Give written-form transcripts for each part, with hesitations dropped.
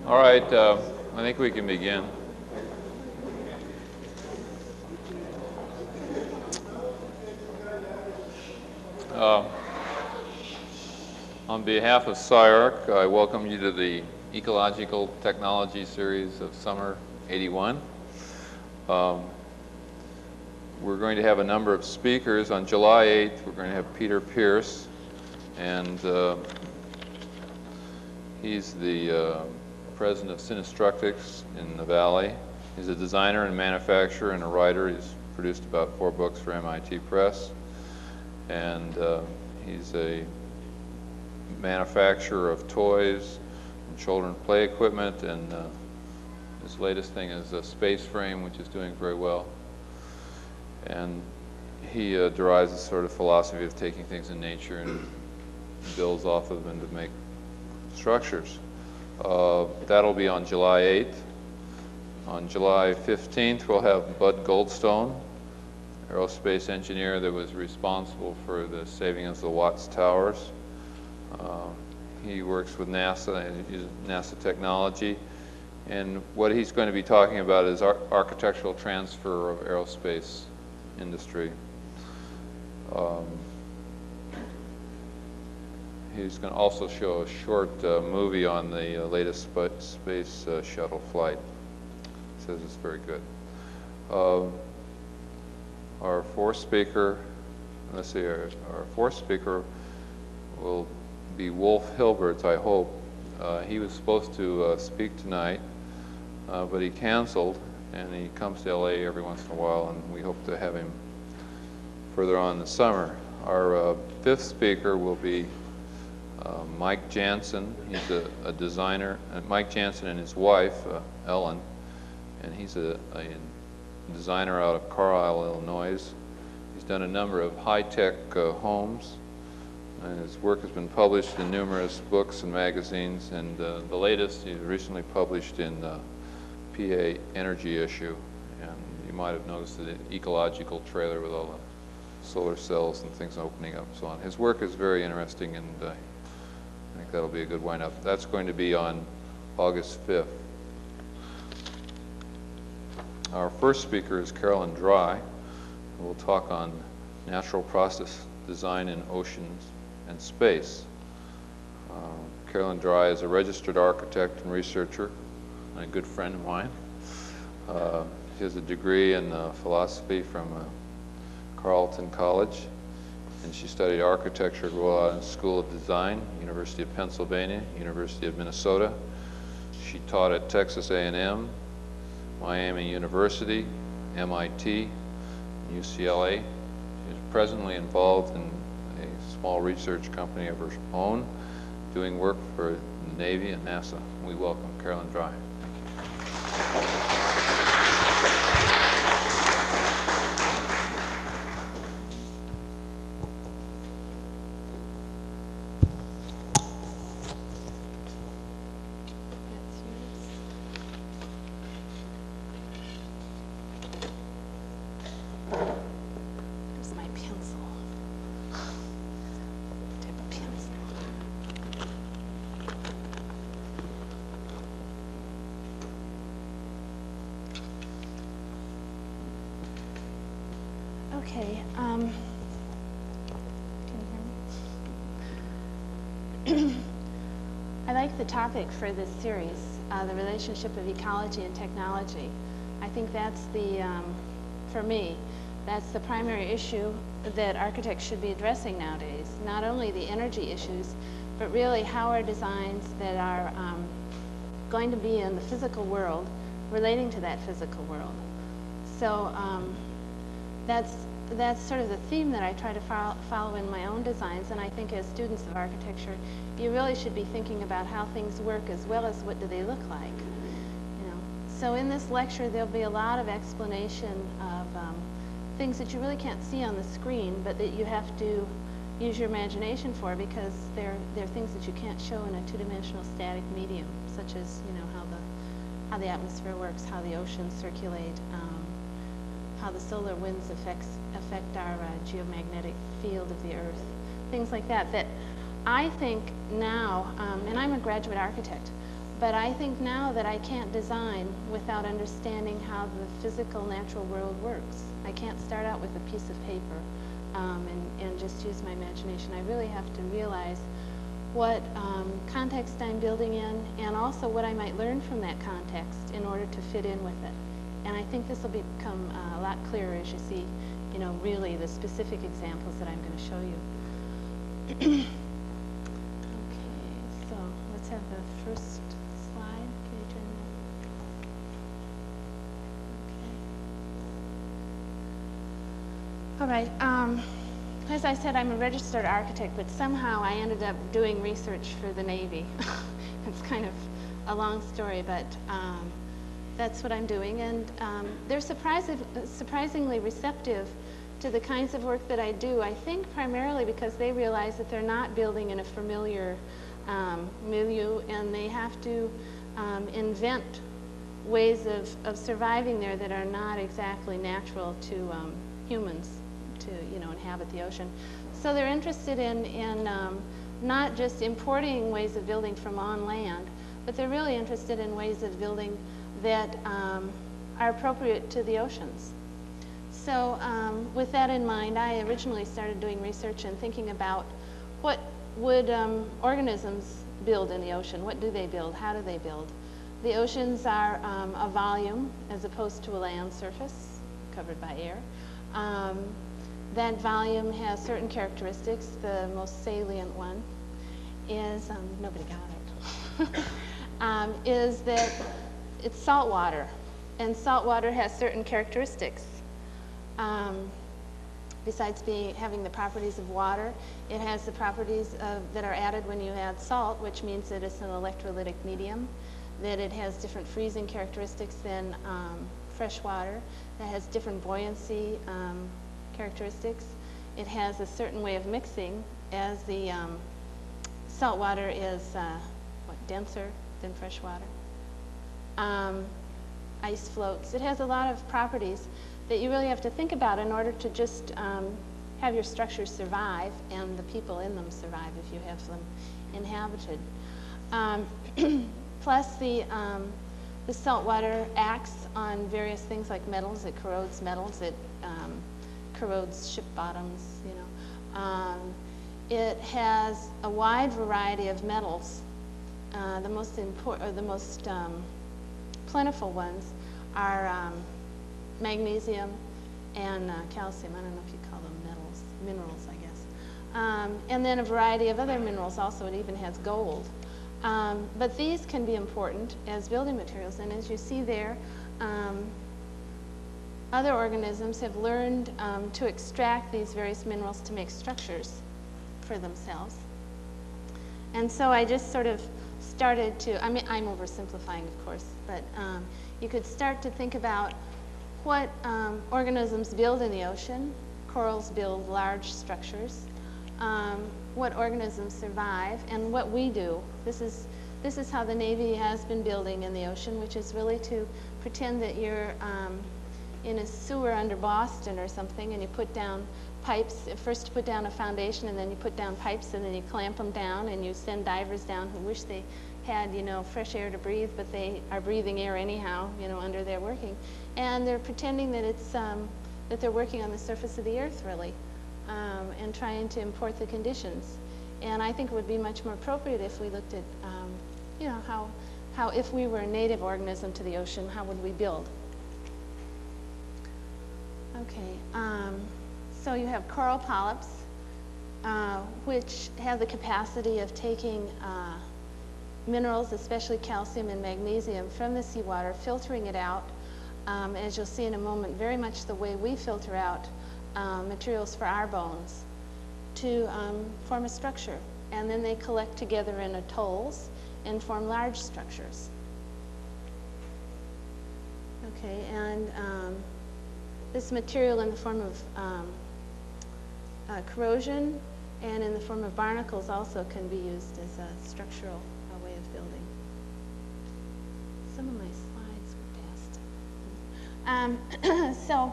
All right, I think we can begin. On behalf of SCI-Arc, I welcome you to the Ecological Technology Series of Summer 81. We're going to have a number of speakers. On July 8th, we're going to have Peter Pierce, and he's the president of Synestructics in the Valley. He's a designer and manufacturer and a writer. He's produced about 4 books for MIT Press. And he's a manufacturer of toys and children play equipment. And his latest thing is a space frame, which is doing very well. And he derives a sort of philosophy of taking things in nature and builds off of them to make structures. That'll be on July 8th. On July 15th, we'll have Bud Goldstone, aerospace engineer that was responsible for the saving of the Watts Towers. He works with NASA and uses NASA technology. And what he's going to be talking about is architectural transfer of aerospace industry. He's going to also show a short movie on the latest space shuttle flight. He says it's very good. Our fourth speaker, our fourth speaker will be Wolf Hilberts, I hope. He was supposed to speak tonight, but he canceled, and he comes to LA every once in a while, and we hope to have him further on in the summer. Our fifth speaker will be Mike Jansen. He's a designer, Mike Jansen and his wife, Ellen, and he's a designer out of Carlisle, Illinois. He's done a number of high-tech homes, and his work has been published in numerous books and magazines, and the latest he recently published in PA Energy issue, and you might have noticed the ecological trailer with all the solar cells and things opening up and so on. His work is very interesting, and I think that'll be a good wind-up. That's going to be on August 5th. Our first speaker is Carolyn Dry, who will talk on natural process design in oceans and space. Carolyn Dry is a registered architect and researcher, and a good friend of mine. She has a degree in philosophy from Carleton College, and she studied architecture at Rhode Island School of Design, University of Pennsylvania, University of Minnesota. She taught at Texas A&M, Miami University, MIT, and UCLA. She's presently involved in a small research company of her own, doing work for the Navy and NASA. We welcome Carolyn Dry. Okay, can you hear me? I like the topic for this series, the relationship of ecology and technology. I think that's for me, that's the primary issue that architects should be addressing nowadays. Not only the energy issues, but really how are designs that are going to be in the physical world relating to that physical world. So that's sort of the theme that I try to follow in my own designs, and I think as students of architecture, you really should be thinking about how things work as well as what do they look like. You know? So in this lecture, there'll be a lot of explanation of things that you really can't see on the screen, but that you have to use your imagination for, because they're things that you can't show in a two-dimensional static medium, such as how the atmosphere works, how the oceans circulate, how the solar winds affect our geomagnetic field of the Earth, things like that. That I think now, and I'm a graduate architect, But I think now that I can't design without understanding how the physical natural world works. I can't start out with a piece of paper and just use my imagination. I really have to realize what context I'm building in, and also what I might learn from that context in order to fit in with it. And I think this will become a lot clearer as you see, you know, really the specific examples that I'm going to show you. Okay, so let's have the first slide. Can you turn that? Okay. All right. As I said, I'm a registered architect, but somehow I ended up doing research for the Navy. It's kind of a long story, but that's what I'm doing. And they're surprisingly receptive to the kinds of work that I do, I think primarily because they realize that they're not building in a familiar milieu, and they have to invent ways of surviving there that are not exactly natural to humans to, you know, inhabit the ocean. So they're interested in not just importing ways of building from on land, but they're really interested in ways of building that are appropriate to the oceans. So with that in mind, I originally started doing research and thinking about what would organisms build in the ocean. What do they build? How do they build? The oceans are a volume as opposed to a land surface covered by air. That volume has certain characteristics. The most salient one is, nobody got it, is that it's salt water. And salt water has certain characteristics. Besides having the properties of water, it has the properties that are added when you add salt, which means that it's an electrolytic medium, that it has different freezing characteristics than fresh water, that has different buoyancy characteristics. It has a certain way of mixing, as the salt water is denser than fresh water. Ice floats. It has a lot of properties that you really have to think about in order to just have your structures survive and the people in them survive if you have them inhabited. Plus the salt water acts on various things like metals. It corrodes metals. It corrodes ship bottoms, you know. It has a wide variety of metals. The most plentiful ones are magnesium and calcium. I don't know if you call them minerals, I guess. And then a variety of other minerals also. It even has gold. But these can be important as building materials. And as you see there, other organisms have learned to extract these various minerals to make structures for themselves. And so I just sort of started to, I mean, I'm oversimplifying, of course, but you could start to think about what organisms build in the ocean. Corals build large structures. What organisms survive, and what we do. This is how the Navy has been building in the ocean, which is really to pretend that you're in a sewer under Boston or something, and you put down pipes. First you put down a foundation, and then you put down pipes, and then you clamp them down, and you send divers down who wish they had, you know, fresh air to breathe, but they are breathing air anyhow, you know, under there working. And they're pretending that it's that they're working on the surface of the earth, really, and trying to import the conditions. And I think it would be much more appropriate if we looked at, you know, how if we were a native organism to the ocean, how would we build? Okay, so you have coral polyps, which have the capacity of taking minerals, especially calcium and magnesium, from the seawater, filtering it out, as you'll see in a moment, very much the way we filter out materials for our bones, to form a structure. And then they collect together in atolls and form large structures. Okay, and this material in the form of corrosion and in the form of barnacles also can be used as a structural way of building. Some of my slides were passed. So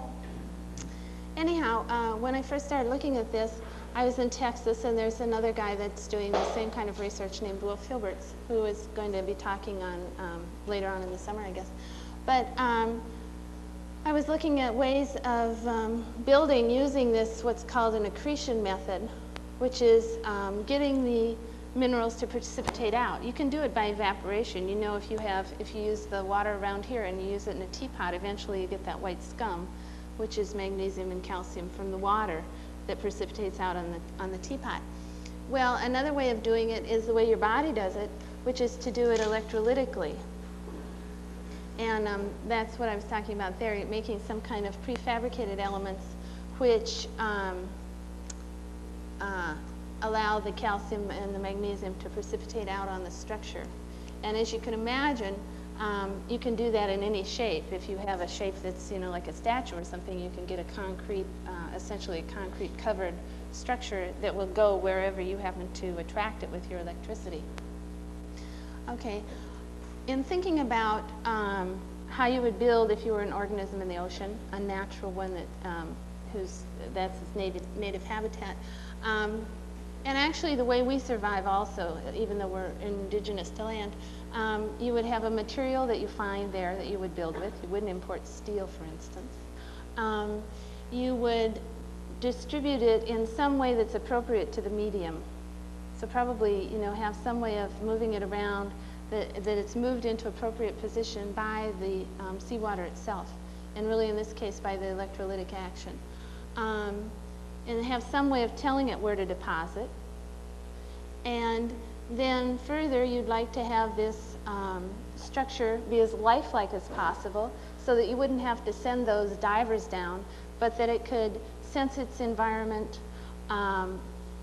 anyhow, when I first started looking at this, I was in Texas, and there's another guy that's doing the same kind of research named Wolf Hilberts, who is going to be talking on later on in the summer, I guess. But I was looking at ways of building using this, what's called an accretion method, which is getting the minerals to precipitate out. You can do it by evaporation. You know, if you use the water around here and you use it in a teapot, eventually you get that white scum, which is magnesium and calcium from the water that precipitates out on the teapot. Well, another way of doing it is the way your body does it, which is to do it electrolytically. And that's what I was talking about there, making some kind of prefabricated elements which allow the calcium and the magnesium to precipitate out on the structure. And as you can imagine, you can do that in any shape. If you have a shape that's, you know, like a statue or something, you can get a concrete, essentially a concrete covered structure that will go wherever you happen to attract it with your electricity. Okay, in thinking about how you would build if you were an organism in the ocean, a natural one that that's its native habitat. And actually the way we survive also, even though we're indigenous to land, you would have a material that you find there that you would build with. You wouldn't import steel, for instance. You would distribute it in some way that's appropriate to the medium. So probably, you know, have some way of moving it around that it's moved into appropriate position by the seawater itself, and really in this case by the electrolytic action. And have some way of telling it where to deposit. And then further, you'd like to have this structure be as lifelike as possible so that you wouldn't have to send those divers down, but that it could sense its environment,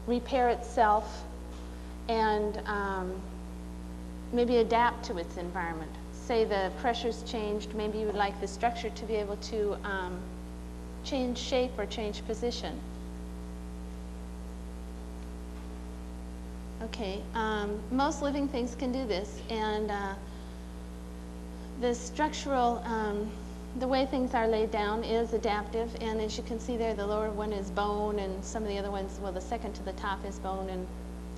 repair itself, and maybe adapt to its environment. Say the pressure's changed, maybe you would like the structure to be able to change shape or change position. Okay, most living things can do this, and the structural, the way things are laid down is adaptive, and as you can see there, the lower one is bone, and some of the other ones, well, the second to the top is bone and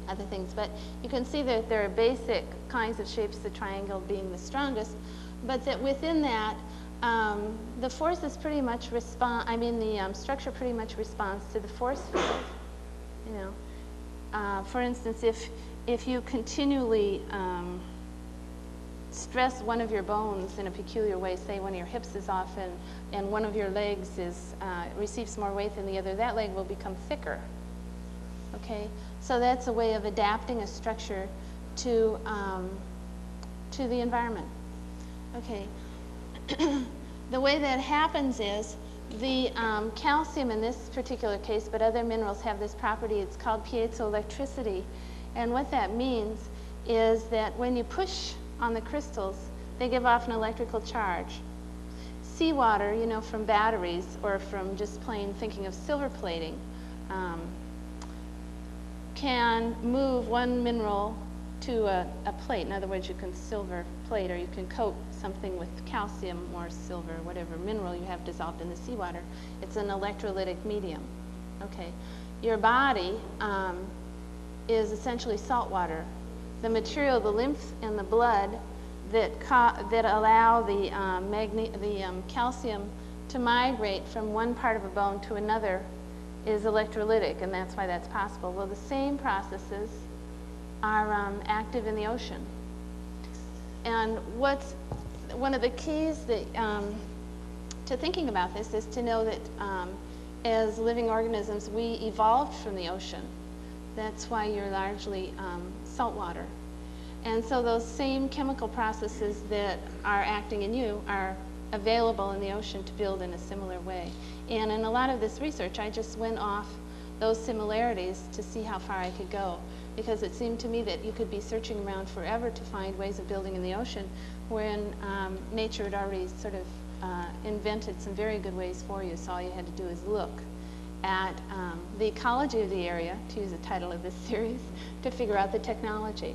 other things, but you can see that there are basic kinds of shapes, the triangle being the strongest, but that within that, the forces pretty much the structure pretty much responds to the force field, you know. For instance, if you continually stress one of your bones in a peculiar way, say one of your hips is off and one of your legs receives more weight than the other, that leg will become thicker. Okay, so that's a way of adapting a structure to the environment. Okay, the way that happens is the calcium in this particular case, but other minerals have this property. It's called piezoelectricity, and what that means is that when you push on the crystals, they give off an electrical charge. Seawater, you know, from batteries or from just plain thinking of silver plating, can move one mineral to a plate. In other words, you can silver plate, or you can coat something with calcium or silver, whatever mineral you have dissolved in the seawater. It's an electrolytic medium. Okay, your body is essentially salt water. The material, the lymph and the blood that allow the calcium to migrate from one part of a bone to another is electrolytic, and that's why that's possible. Well, the same processes are active in the ocean. And one of the keys that, to thinking about this is to know that as living organisms, we evolved from the ocean. That's why you're largely salt water. And so those same chemical processes that are acting in you are available in the ocean to build in a similar way. And in a lot of this research, I just went off those similarities to see how far I could go, because it seemed to me that you could be searching around forever to find ways of building in the ocean when nature had already sort of invented some very good ways for you, so all you had to do is look at the ecology of the area, to use the title of this series, to figure out the technology.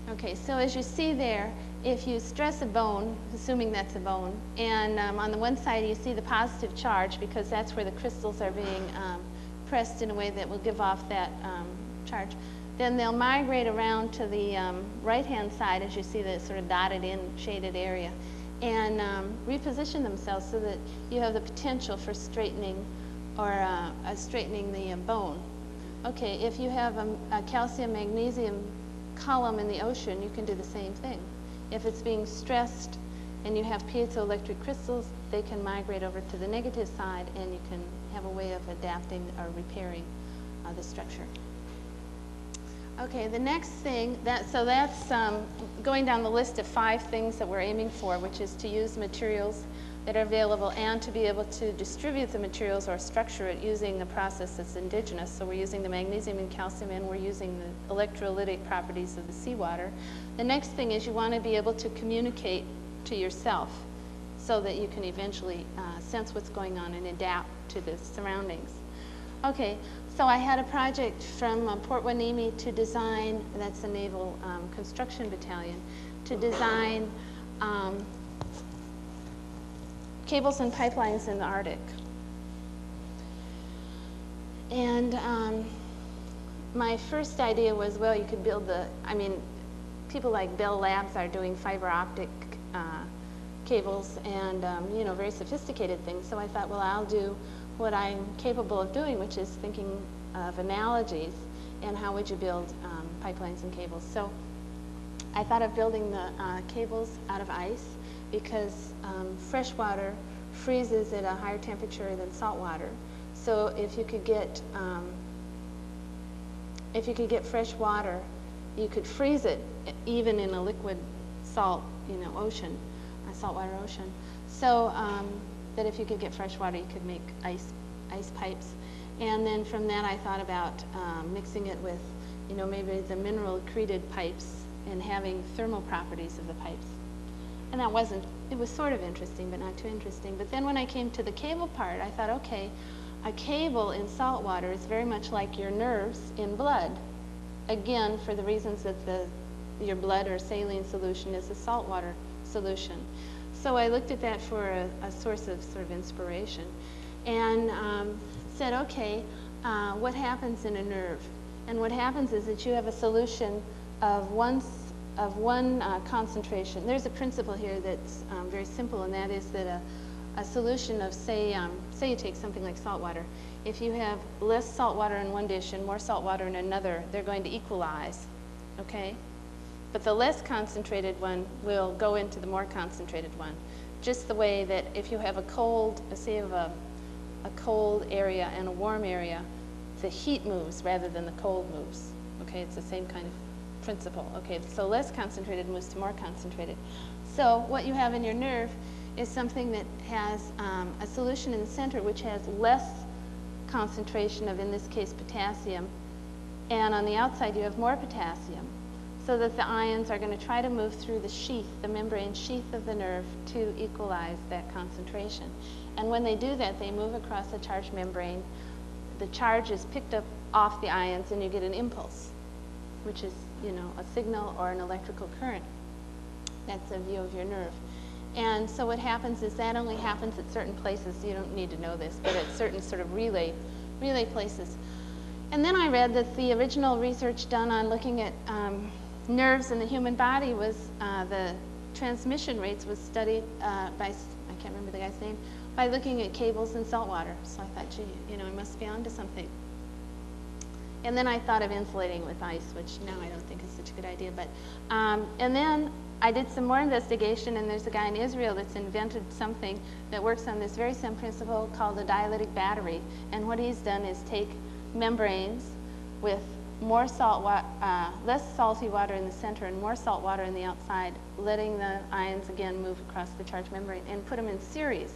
Okay, so as you see there, if you stress a bone, assuming that's a bone, and on the one side you see the positive charge because that's where the crystals are being pressed in a way that will give off that charge, then they'll migrate around to the right-hand side as you see the sort of dotted in shaded area and reposition themselves so that you have the potential for straightening or straightening the bone. Okay, if you have a calcium-magnesium column in the ocean, you can do the same thing. If it's being stressed and you have piezoelectric crystals, they can migrate over to the negative side and you can have a way of adapting or repairing the structure. Okay, the next thing, that's going down the list of 5 things that we're aiming for, which is to use materials that are available and to be able to distribute the materials or structure it using a process that's indigenous. So we're using the magnesium and calcium and we're using the electrolytic properties of the seawater. The next thing is you want to be able to communicate to yourself so that you can eventually sense what's going on and adapt to the surroundings. Okay, so I had a project from Port Hueneme to design, that's a naval construction battalion, to design cables and pipelines in the Arctic. And my first idea was, well, you could build people like Bell Labs are doing fiber optic cables and, very sophisticated things. So I thought, well, I'll do what I'm capable of doing, which is thinking of analogies and how would you build pipelines and cables. So I thought of building the cables out of ice because fresh water freezes at a higher temperature than salt water. So if you could get fresh water, you could freeze it even in a liquid salt, ocean, a saltwater ocean. So that if you could get fresh water, you could make ice pipes. And then from that, I thought about mixing it with, maybe the mineral accreted pipes and having thermal properties of the pipes. And it was sort of interesting, but not too interesting. But then when I came to the cable part, I thought, okay, a cable in salt water is very much like your nerves in blood. Again, for the reasons that your blood or saline solution is a saltwater solution. So I looked at that for a source of sort of inspiration and said, okay, what happens in a nerve? And what happens is that you have a solution of one concentration. There's a principle here that's very simple, and that is that a solution of, say you take something like salt water. If you have less salt water in one dish and more salt water in another, they're going to equalize, okay? But the less concentrated one will go into the more concentrated one. Just the way that if you have a cold area and a warm area, the heat moves rather than the cold moves, okay? It's the same kind of principle. Okay, so less concentrated moves to more concentrated. So what you have in your nerve is something that has a solution in the center which has less concentration of, in this case, potassium, and on the outside you have more potassium, so that the ions are going to try to move through the sheath, the membrane sheath of the nerve, to equalize that concentration. And when they do that, they move across the charged membrane. The charge is picked up off the ions and you get an impulse, which is, a signal or an electrical current. That's a view of your nerve. And so what happens is that only happens at certain places. You don't need to know this, but at certain sort of relay places. And then I read that the original research done on looking at nerves in the human body was the transmission rates was studied by, I can't remember the guy's name, by looking at cables in salt water. So I thought, gee, I must be onto something. And then I thought of insulating with ice, which now I don't think is such a good idea. But and then I did some more investigation, and there's a guy in Israel that's invented something that works on this very same principle called the dialytic battery. And what he's done is take membranes with more less salty water in the center and more salt water in the outside, letting the ions again move across the charged membrane, and put them in series,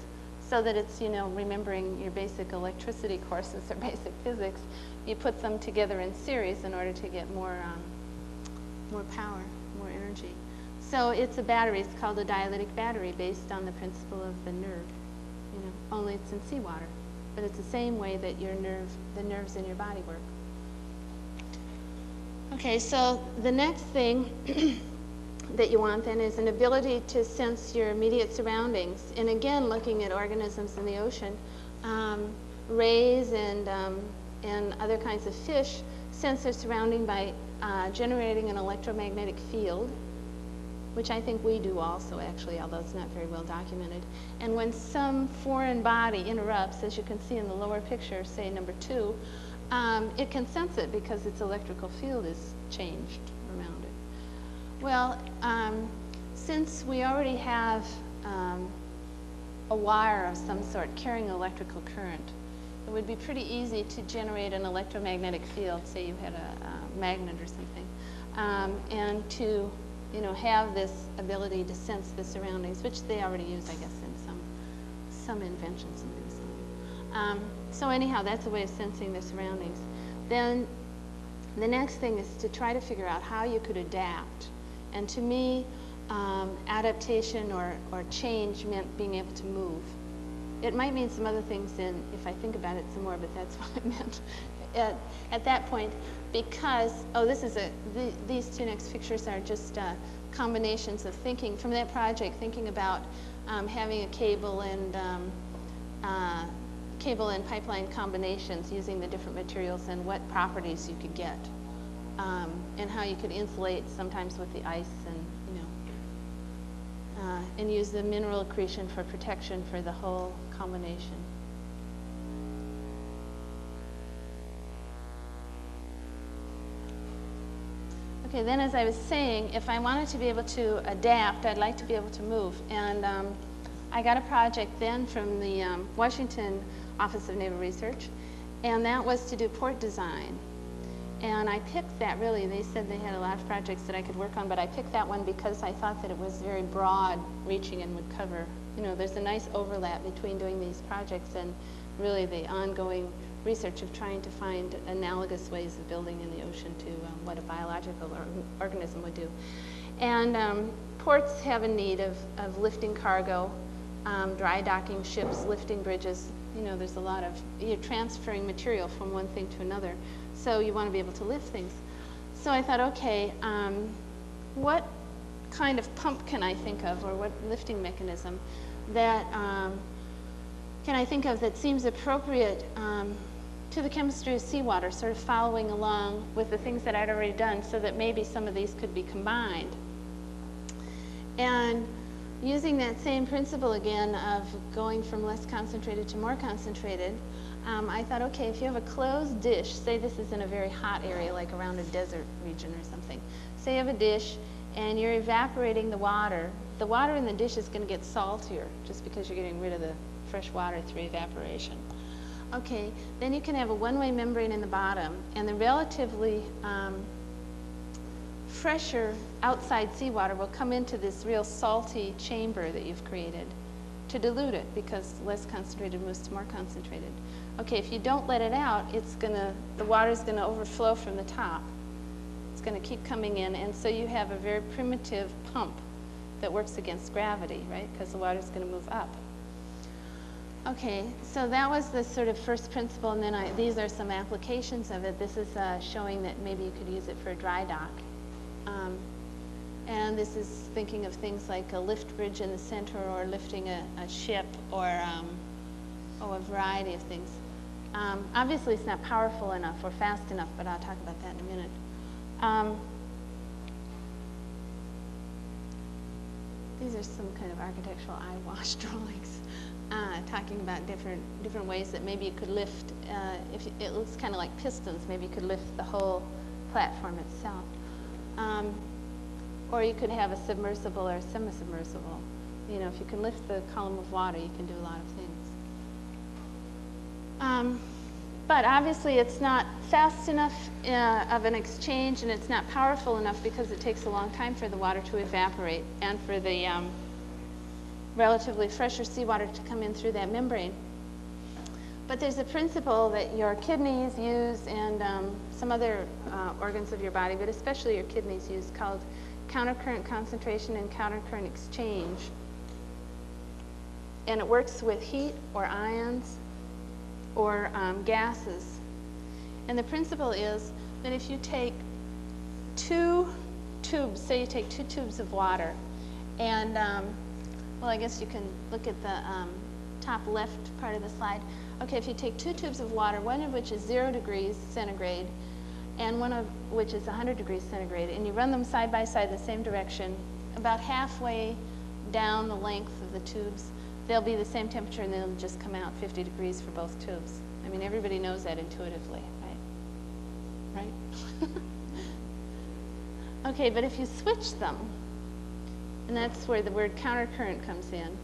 so that it's, remembering your basic electricity courses or basic physics. You put them together in series in order to get more power, more energy. So it's a battery. It's called a dialytic battery, based on the principle of the nerve. Only it's in seawater, but it's the same way that the nerves in your body work. Okay, so the next thing that you want then is an ability to sense your immediate surroundings. And again, looking at organisms in the ocean, rays and other kinds of fish sense their surrounding by generating an electromagnetic field, which I think we do also actually, although it's not very well documented. And when some foreign body interrupts, as you can see in the lower picture, say number 2, it can sense it because its electrical field is changed around it. Well, since we already have a wire of some sort carrying electrical current, it would be pretty easy to generate an electromagnetic field, say you had a magnet or something, and to have this ability to sense the surroundings, which they already use, I guess, in some inventions and design. So anyhow, that's a way of sensing the surroundings. Then the next thing is to try to figure out how you could adapt. And to me, adaptation or change meant being able to move. It might mean some other things if I think about it some more, but that's what it meant at that point. Because, these 2 next pictures are just combinations of thinking from that project, thinking about having a cable and pipeline combinations using the different materials and what properties you could get. And how you could insulate sometimes with the ice and use the mineral accretion for protection for the whole combination. Okay, then as I was saying, if I wanted to be able to adapt, I'd like to be able to move. And I got a project then from the Washington Office of Naval Research, and that was to do port design. And I picked that, really. They said they had a lot of projects that I could work on, but I picked that one because I thought that it was very broad reaching and would cover, there's a nice overlap between doing these projects and really the ongoing research of trying to find analogous ways of building in the ocean to what a biological organism would do. And ports have a need of lifting cargo, dry docking ships, lifting bridges. There's a lot of, you're transferring material from one thing to another. So you want to be able to lift things. So I thought, okay, what kind of pump can I think of, or what lifting mechanism that can I think of that seems appropriate to the chemistry of seawater, sort of following along with the things that I'd already done, so that maybe some of these could be combined. And using that same principle again of going from less concentrated to more concentrated, I thought, okay, if you have a closed dish, say this is in a very hot area, like around a desert region or something. Say you have a dish and you're evaporating the water in the dish is going to get saltier just because you're getting rid of the fresh water through evaporation. Okay, then you can have a one-way membrane in the bottom, and the relatively fresher outside seawater will come into this real salty chamber that you've created to dilute it, because less concentrated moves to more concentrated. Okay, if you don't let it out, the water's gonna overflow from the top. It's gonna keep coming in, and so you have a very primitive pump that works against gravity, right? Because the water's gonna move up. Okay, so that was the sort of first principle, and then these are some applications of it. This is showing that maybe you could use it for a dry dock. And this is thinking of things like a lift bridge in the center, or lifting a ship, or a variety of things. Obviously, it's not powerful enough or fast enough, but I'll talk about that in a minute. These are some kind of architectural eyewash drawings, talking about different ways that maybe you could lift. It looks kind of like pistons, maybe you could lift the whole platform itself. Or you could have a submersible or a semi-submersible. If you can lift the column of water, you can do a lot of things. But obviously, it's not fast enough of an exchange, and it's not powerful enough because it takes a long time for the water to evaporate and for the relatively fresher seawater to come in through that membrane. But there's a principle that your kidneys use, and some other organs of your body, but especially your kidneys use, called countercurrent concentration and countercurrent exchange. And it works with heat or ions or gases. And the principle is that if you take two tubes, say you take 2 tubes of water, and, well, I guess you can look at the top left part of the slide. Okay, if you take 2 tubes of water, one of which is 0 degrees centigrade, and one of which is 100 degrees centigrade, and you run them side by side the same direction, about halfway down the length of the tubes, they'll be the same temperature, and they'll just come out 50 degrees for both tubes. I mean, everybody knows that intuitively, right? Right? Okay, but if you switch them, and that's where the word countercurrent comes in,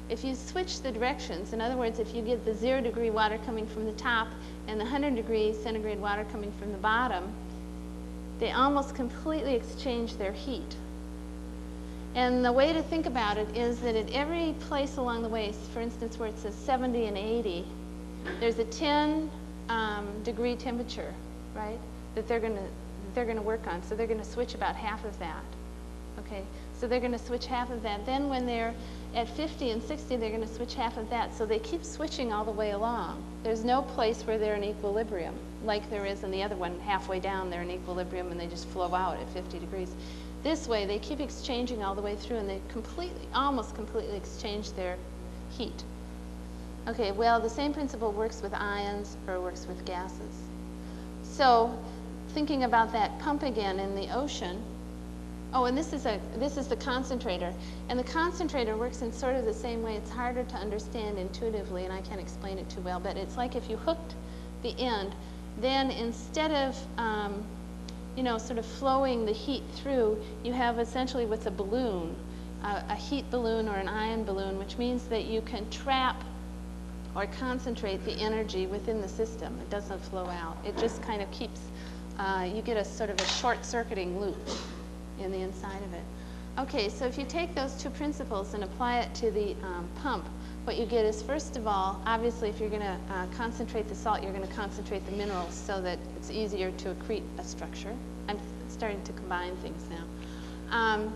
if you switch the directions, in other words, if you get the 0 degree water coming from the top and the 100 degree centigrade water coming from the bottom, they almost completely exchange their heat. And the way to think about it is that at every place along the way, for instance, where it says 70 and 80, there's a 10 degree temperature, right, that they're going to work on. So they're going to switch about half of that. Okay, so they're going to switch half of that. Then when they're at 50 and 60, they're going to switch half of that. So they keep switching all the way along. There's no place where they're in equilibrium, like there is in the other one. Halfway down, they're in equilibrium, and they just flow out at 50 degrees. This way, they keep exchanging all the way through, and they almost completely exchange their heat. Okay, well, the same principle works with ions or works with gases. So thinking about that pump again in the ocean, oh, and this is the concentrator. And the concentrator works in sort of the same way. It's harder to understand intuitively, and I can't explain it too well, but it's like if you hooked the end, then instead of you know, sort of flowing the heat through, you have essentially what's a balloon, a heat balloon or an ion balloon, which means that you can trap or concentrate the energy within the system. It doesn't flow out. It just kind of keeps, you get a sort of a short-circuiting loop in the inside of it. Okay, so if you take those 2 principles and apply it to the pump, what you get is, first of all, obviously if you're going to concentrate the salt, you're going to concentrate the minerals so that it's easier to accrete a structure. I'm starting to combine things now.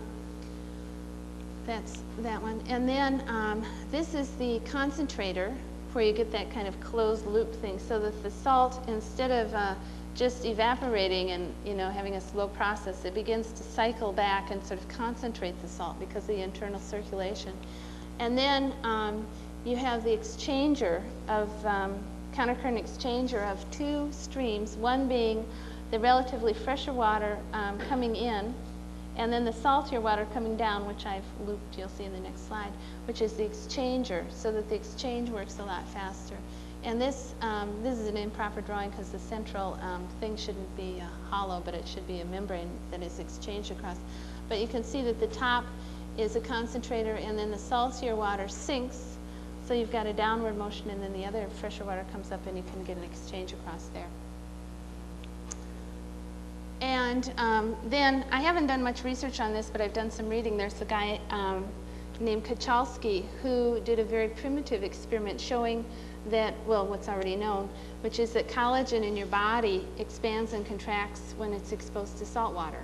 That's that one. And then this is the concentrator, where you get that kind of closed loop thing, so that the salt, instead of just evaporating and, you know, having a slow process, it begins to cycle back and sort of concentrate the salt because of the internal circulation. And then you have the exchanger of, countercurrent exchanger of 2 streams, one being the relatively fresher water coming in, and then the saltier water coming down, which I've looped, you'll see in the next slide, which is the exchanger, so that the exchange works a lot faster. And this is an improper drawing because the central thing shouldn't be hollow, but it should be a membrane that is exchanged across. But you can see that the top is a concentrator, and then the saltier water sinks, so you've got a downward motion, and then the other fresher water comes up, and you can get an exchange across there. And then, I haven't done much research on this, but I've done some reading. There's a guy named Kachalski who did a very primitive experiment showing that, well, what's already known, which is that collagen in your body expands and contracts when it's exposed to salt water.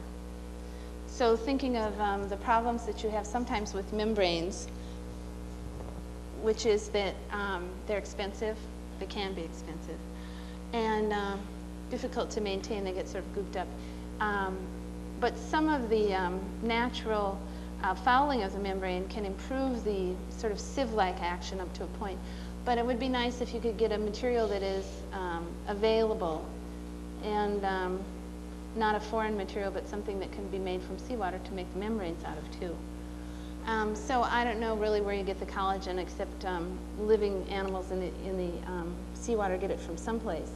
So thinking of the problems that you have sometimes with membranes, which is that they're expensive, they can be expensive, and difficult to maintain, they get sort of gooped up. But some of the natural fouling of the membrane can improve the sort of sieve-like action up to a point. But it would be nice if you could get a material that is available and not a foreign material, but something that can be made from seawater to make the membranes out of too. So I don't know really where you get the collagen, except living animals in the seawater get it from someplace.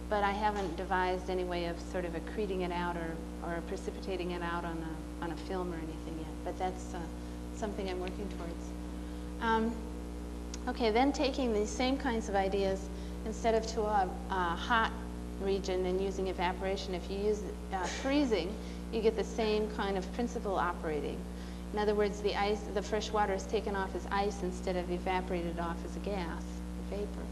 But I haven't devised any way of sort of accreting it out or precipitating it out on a film or anything yet. But that's something I'm working towards. Okay, then taking these same kinds of ideas, instead of to a hot region and using evaporation, if you use freezing, you get the same kind of principle operating. In other words, the fresh water is taken off as ice instead of evaporated off as a gas, a vapor.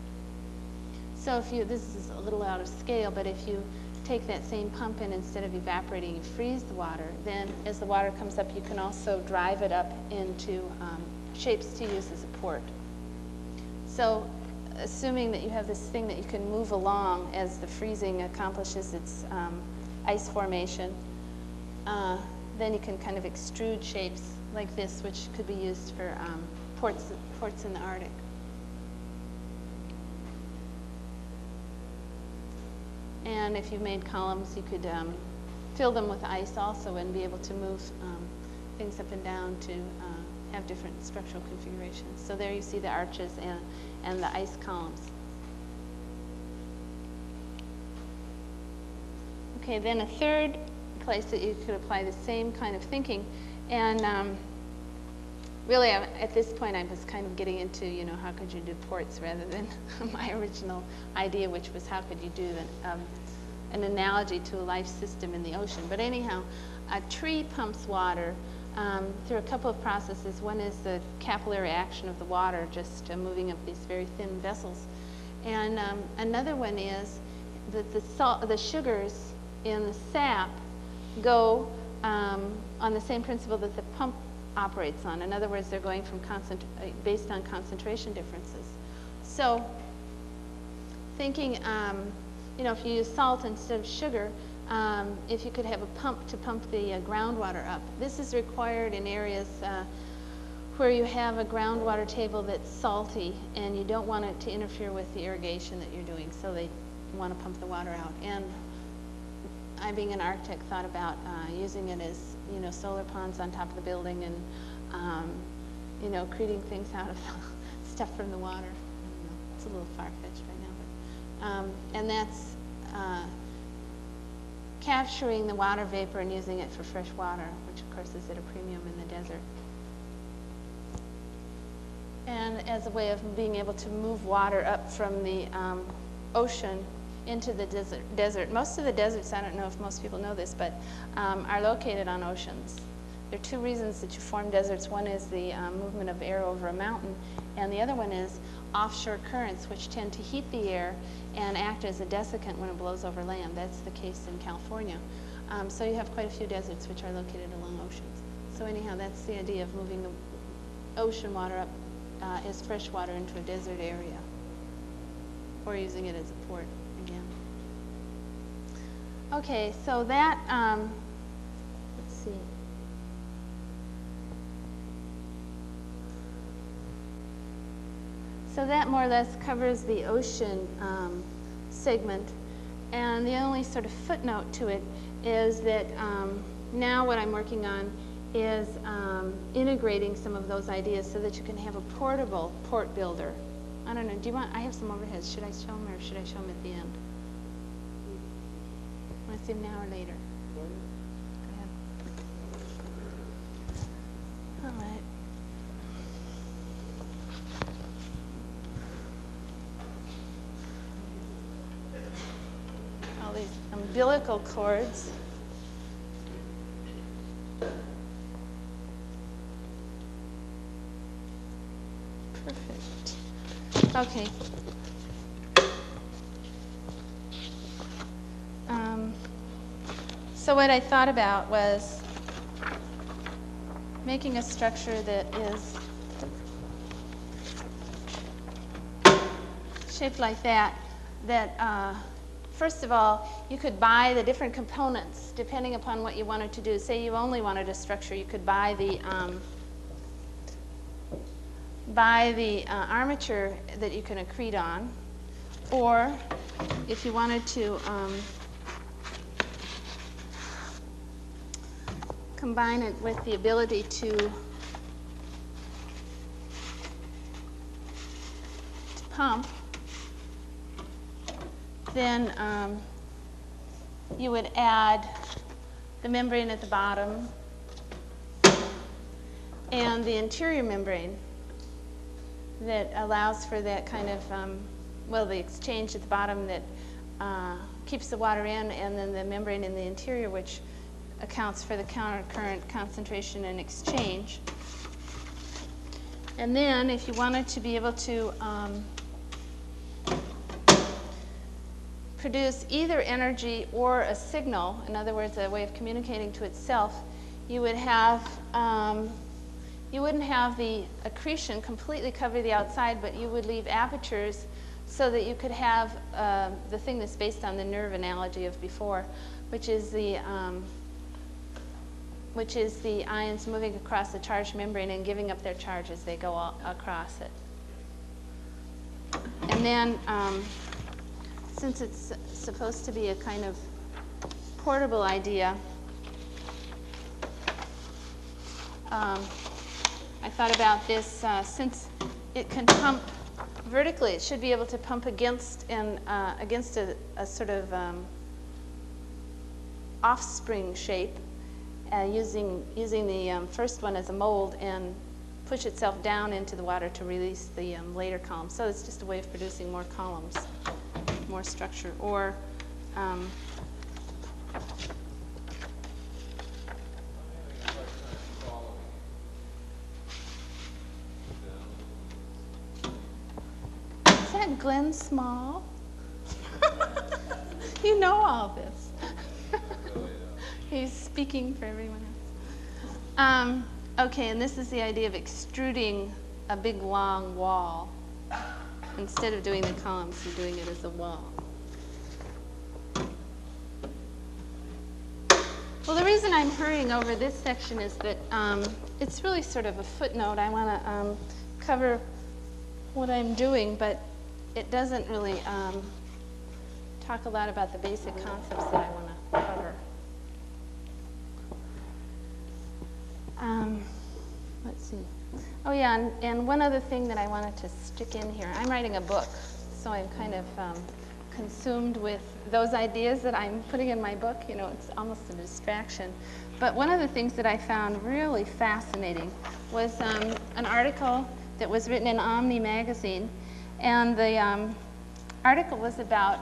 So if you, this is a little out of scale, but if you take that same pump and instead of evaporating, you freeze the water, then as the water comes up, you can also drive it up into shapes to use as a port. So assuming that you have this thing that you can move along as the freezing accomplishes its ice formation, then you can kind of extrude shapes like this, which could be used for ports in the Arctic. And if you made columns, you could fill them with ice also and be able to move things up and down to have different structural configurations. So there you see the arches and the ice columns. Okay, then a third place that you could apply the same kind of thinking, and really at this point I was kind of getting into, you know, how could you do ports rather than my original idea, which was how could you do an analogy to a life system in the ocean. But anyhow, a tree pumps water through a couple of processes. One is the capillary action of the water, just moving up these very thin vessels. And another one is that the sugars in the sap go on the same principle that the pump operates on. In other words, they're going from based on concentration differences. So thinking, you know, if you use salt instead of sugar, if you could have a pump to pump the groundwater up. This is required in areas where you have a groundwater table that's salty and you don't want it to interfere with the irrigation that you're doing, so they want to pump the water out. And I, being an architect, thought about using it as, you know, solar ponds on top of the building and, you know, creating things out of stuff from the water. I don't know. It's a little far-fetched right now, but, and that's capturing the water vapor and using it for fresh water, which of course is at a premium in the desert. And as a way of being able to move water up from the ocean into the desert. Most of the deserts, I don't know if most people know this, but are located on oceans. There are two reasons that you form deserts. One is the movement of air over a mountain, and the other one is offshore currents, which tend to heat the air and act as a desiccant when it blows over land. That's the case in California. So you have quite a few deserts which are located along oceans. So anyhow, that's the idea of moving the ocean water up as fresh water into a desert area, or using it as a port again. Okay, so that, let's see. So that more or less covers the ocean segment. And the only sort of footnote to it is that now what I'm working on is integrating some of those ideas so that you can have a portable port builder. I don't know, do you want, I have some overheads. Should I show them or should I show them at the end? Want to see them now or later? Go ahead. All right. All these umbilical cords. Perfect. Okay. So what I thought about was making a structure that is shaped like that, first of all, you could buy the different components depending upon what you wanted to do. Say you only wanted a structure, you could buy the armature that you can accrete on, or if you wanted to combine it with the ability to pump, then you would add the membrane at the bottom and the interior membrane that allows for that kind of, well, the exchange at the bottom that keeps the water in, and then the membrane in the interior, which accounts for the countercurrent concentration and exchange. And then if you wanted to be able to produce either energy or a signal, in other words, a way of communicating to itself, you would have, you wouldn't have the accretion completely cover the outside, but you would leave apertures so that you could have the thing that's based on the nerve analogy of before, which is the which is the ions moving across the charged membrane and giving up their charge as they go across it. And then, since it's supposed to be a kind of portable idea, I thought about this, since it can pump vertically, it should be able to pump against a sort of offspring shape, using the first one as a mold and push itself down into the water to release the later columns. So it's just a way of producing more columns, more structure. Or is that Glen Small? You know all this. He's speaking for everyone else. Okay, and this is the idea of extruding a big long wall. Instead of doing the columns, you're doing it as a wall. Well, the reason I'm hurrying over this section is that it's really sort of a footnote. I want to cover what I'm doing, but it doesn't really talk a lot about the basic concepts that I want to cover. Let's see. Oh yeah, and one other thing that I wanted to stick in here. I'm writing a book, so I'm kind of consumed with those ideas that I'm putting in my book. You know, it's almost a distraction. But one of the things that I found really fascinating was an article that was written in Omni magazine, and the article was about,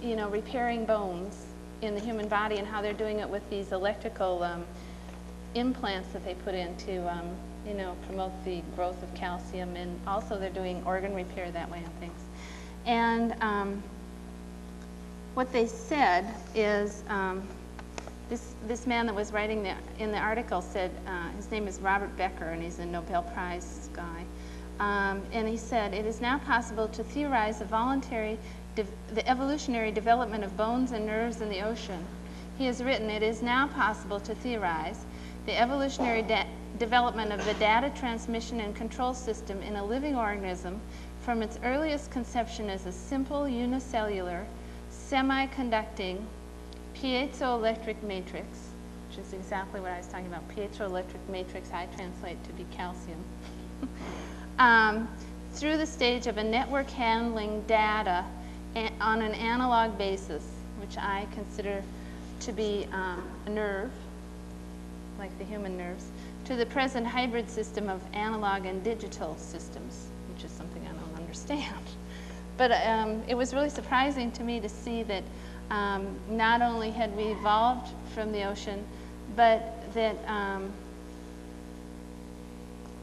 you know, repairing bones in the human body and how they're doing it with these electrical implants that they put in to, you know, promote the growth of calcium, and also they're doing organ repair that way and things. And what they said is, this man that was writing in the article said, his name is Robert Becker, and he's a Nobel Prize guy, and he said, it is now possible to theorize the evolutionary development of bones and nerves in the ocean. He has written, it is now possible to theorize the evolutionary development of the data transmission and control system in a living organism from its earliest conception as a simple unicellular, semi-conducting piezoelectric matrix, which is exactly what I was talking about. Piezoelectric matrix, I translate to be calcium, through the stage of a network handling data on an analog basis, which I consider to be a nerve, like the human nerves, to the present hybrid system of analog and digital systems, which is something I don't understand. But it was really surprising to me to see that not only had we evolved from the ocean, but that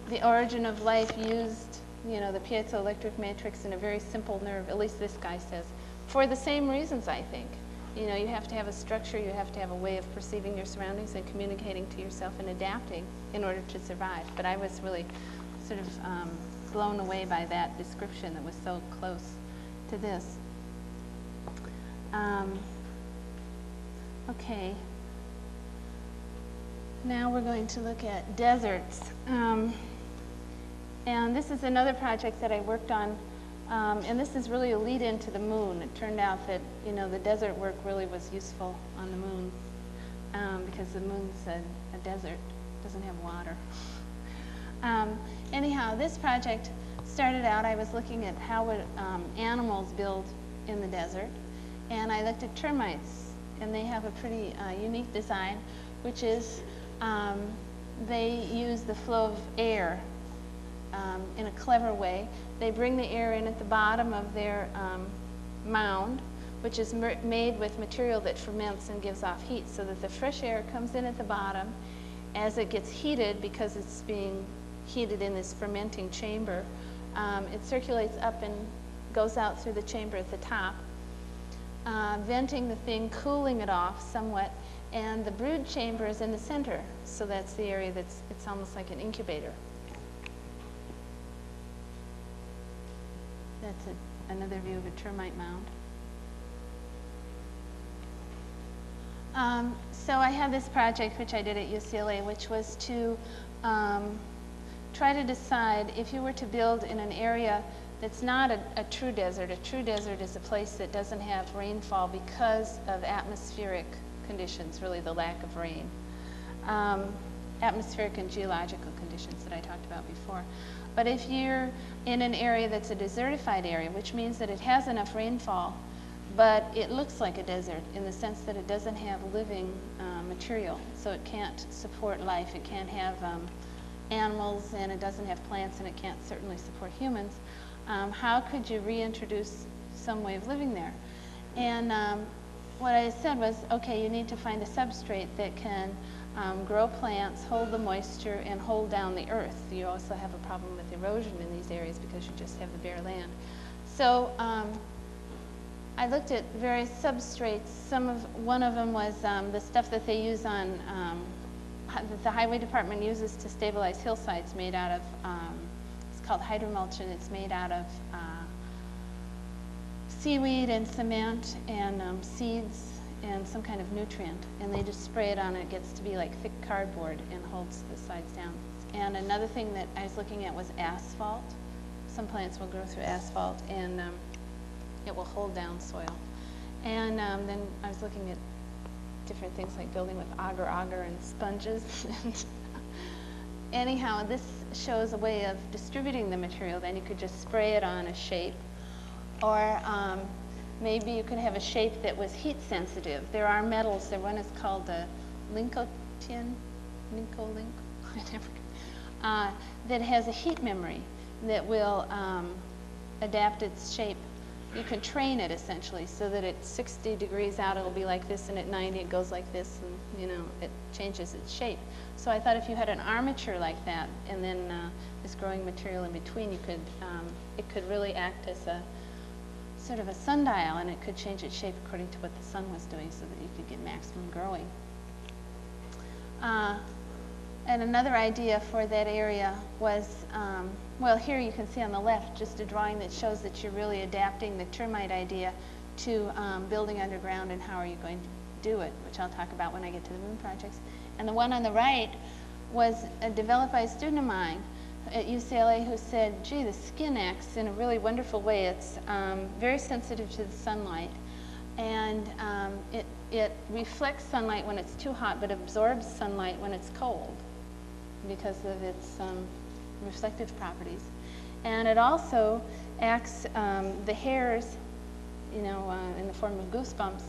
the origin of life used, you know, the piezoelectric matrix in a very simple nerve, at least this guy says, for the same reasons, I think. You know, you have to have a structure, you have to have a way of perceiving your surroundings and communicating to yourself and adapting in order to survive. But I was really sort of blown away by that description that was so close to this. Okay. Now we're going to look at deserts. And this is another project that I worked on. And this is really a lead into the moon. It turned out that, you know, the desert work really was useful on the moon because the moon's a desert, doesn't have water. Anyhow, this project started out, I was looking at how would animals build in the desert, and I looked at termites, and they have a pretty unique design, which is they use the flow of air in a clever way. They bring the air in at the bottom of their mound, which is made with material that ferments and gives off heat, so that the fresh air comes in at the bottom. As it gets heated, because it's being heated in this fermenting chamber, it circulates up and goes out through the chamber at the top, venting the thing, cooling it off somewhat, and the brood chamber is in the center, so that's the area it's almost like an incubator. That's another view of a termite mound. So I had this project which I did at UCLA, which was to try to decide if you were to build in an area that's not a true desert. A true desert is a place that doesn't have rainfall because of atmospheric conditions, really the lack of rain. Atmospheric and geological conditions that I talked about before. But if you're in an area that's a desertified area, which means that it has enough rainfall, but it looks like a desert in the sense that it doesn't have living material, so it can't support life, it can't have animals, and it doesn't have plants, and it can't certainly support humans, how could you reintroduce some way of living there? And what I said was, okay, you need to find a substrate that can grow plants, hold the moisture, and hold down the earth. You also have a problem with erosion in these areas because you just have the bare land. So I looked at various substrates. One of them was the stuff that they use on, that the highway department uses to stabilize hillsides, made out of, it's called hydromulch, and it's made out of seaweed and cement and seeds and some kind of nutrient, and they just spray it on, it gets to be like thick cardboard and holds the sides down. And another thing that I was looking at was asphalt. Some plants will grow through asphalt, and it will hold down soil. And then I was looking at different things like building with agar-agar and sponges. And anyhow, this shows a way of distributing the material. Then you could just spray it on a shape, or maybe you could have a shape that was heat sensitive. There are metals. One is called a lincoln, that has a heat memory that will adapt its shape. You can train it essentially so that at 60 degrees out it'll be like this, and at 90 it goes like this, and you know, it changes its shape. So I thought if you had an armature like that, and then this growing material in between, you could it could really act as a sort of a sundial, and it could change its shape according to what the sun was doing, so that you could get maximum growing. And another idea for that area was, well, here you can see on the left just a drawing that shows that you're really adapting the termite idea to building underground, and how are you going to do it, which I'll talk about when I get to the moon projects. And the one on the right was developed by a student of mine at UCLA who said, gee, the skin acts in a really wonderful way. It's very sensitive to the sunlight, and it reflects sunlight when it's too hot, but absorbs sunlight when it's cold because of its reflective properties. And it also acts, the hairs, you know, in the form of goosebumps,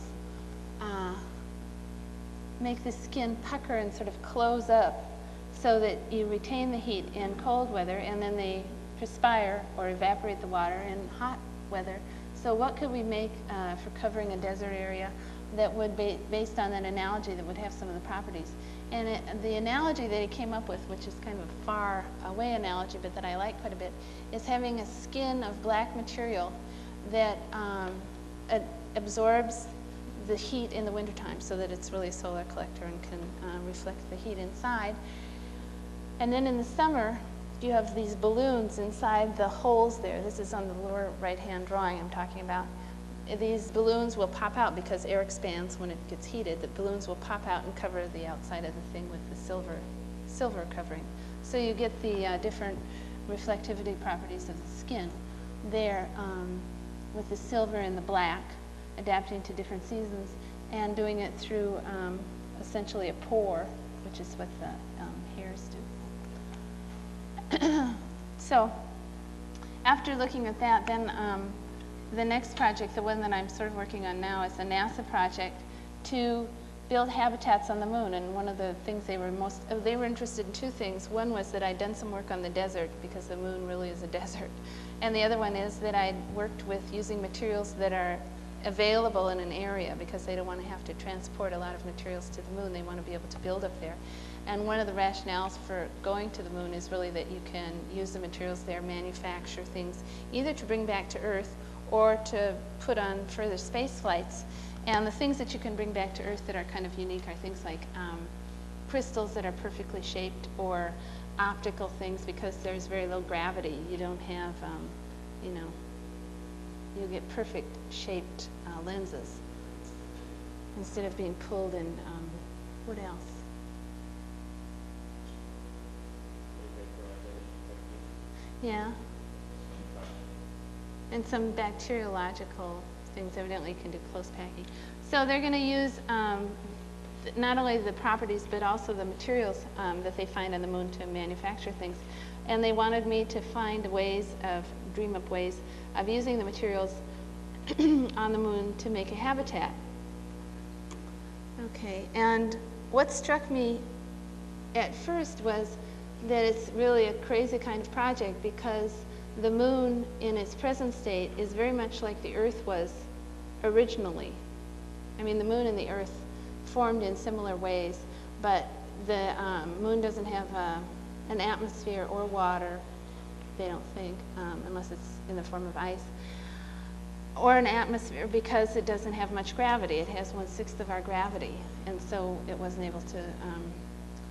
make the skin pucker and sort of close up, so that you retain the heat in cold weather, and then they perspire or evaporate the water in hot weather. So what could we make for covering a desert area that would be based on that analogy, that would have some of the properties? And the analogy that he came up with, which is kind of a far away analogy, but that I like quite a bit, is having a skin of black material that absorbs the heat in the wintertime, so that it's really a solar collector and can reflect the heat inside. And then in the summer, you have these balloons inside the holes there. This is on the lower right-hand drawing I'm talking about. These balloons will pop out because air expands when it gets heated. The balloons will pop out and cover the outside of the thing with the silver covering. So you get the different reflectivity properties of the skin there, with the silver and the black, adapting to different seasons, and doing it through essentially a pore, which is what the hairs do. So after looking at that, then the next project, the one that I'm sort of working on now, is a NASA project to build habitats on the moon. And one of the things they were interested in two things. One was that I'd done some work on the desert, because the moon really is a desert. And the other one is that I'd worked with using materials that are available in an area, because they don't want to have to transport a lot of materials to the moon. They want to be able to build up there. And one of the rationales for going to the moon is really that you can use the materials there, manufacture things, either to bring back to Earth or to put on further space flights. And the things that you can bring back to Earth that are kind of unique are things like crystals that are perfectly shaped, or optical things, because there's very low gravity. You don't have, you know, you get perfect shaped lenses. instead of being pulled in, what else? Yeah. And some bacteriological things evidently can do close packing. So they're going to use not only the properties but also the materials that they find on the moon to manufacture things. And they wanted me to find ways of, dream up ways of using the materials on the moon to make a habitat. Okay, and what struck me at first was that it's really a crazy kind of project because the moon in its present state is very much like the Earth was originally. I mean, the moon and the Earth formed in similar ways, but the moon doesn't have an atmosphere or water, they don't think, unless it's in the form of ice, or an atmosphere because it doesn't have much gravity. It has 1/6 of our gravity, and so it wasn't able to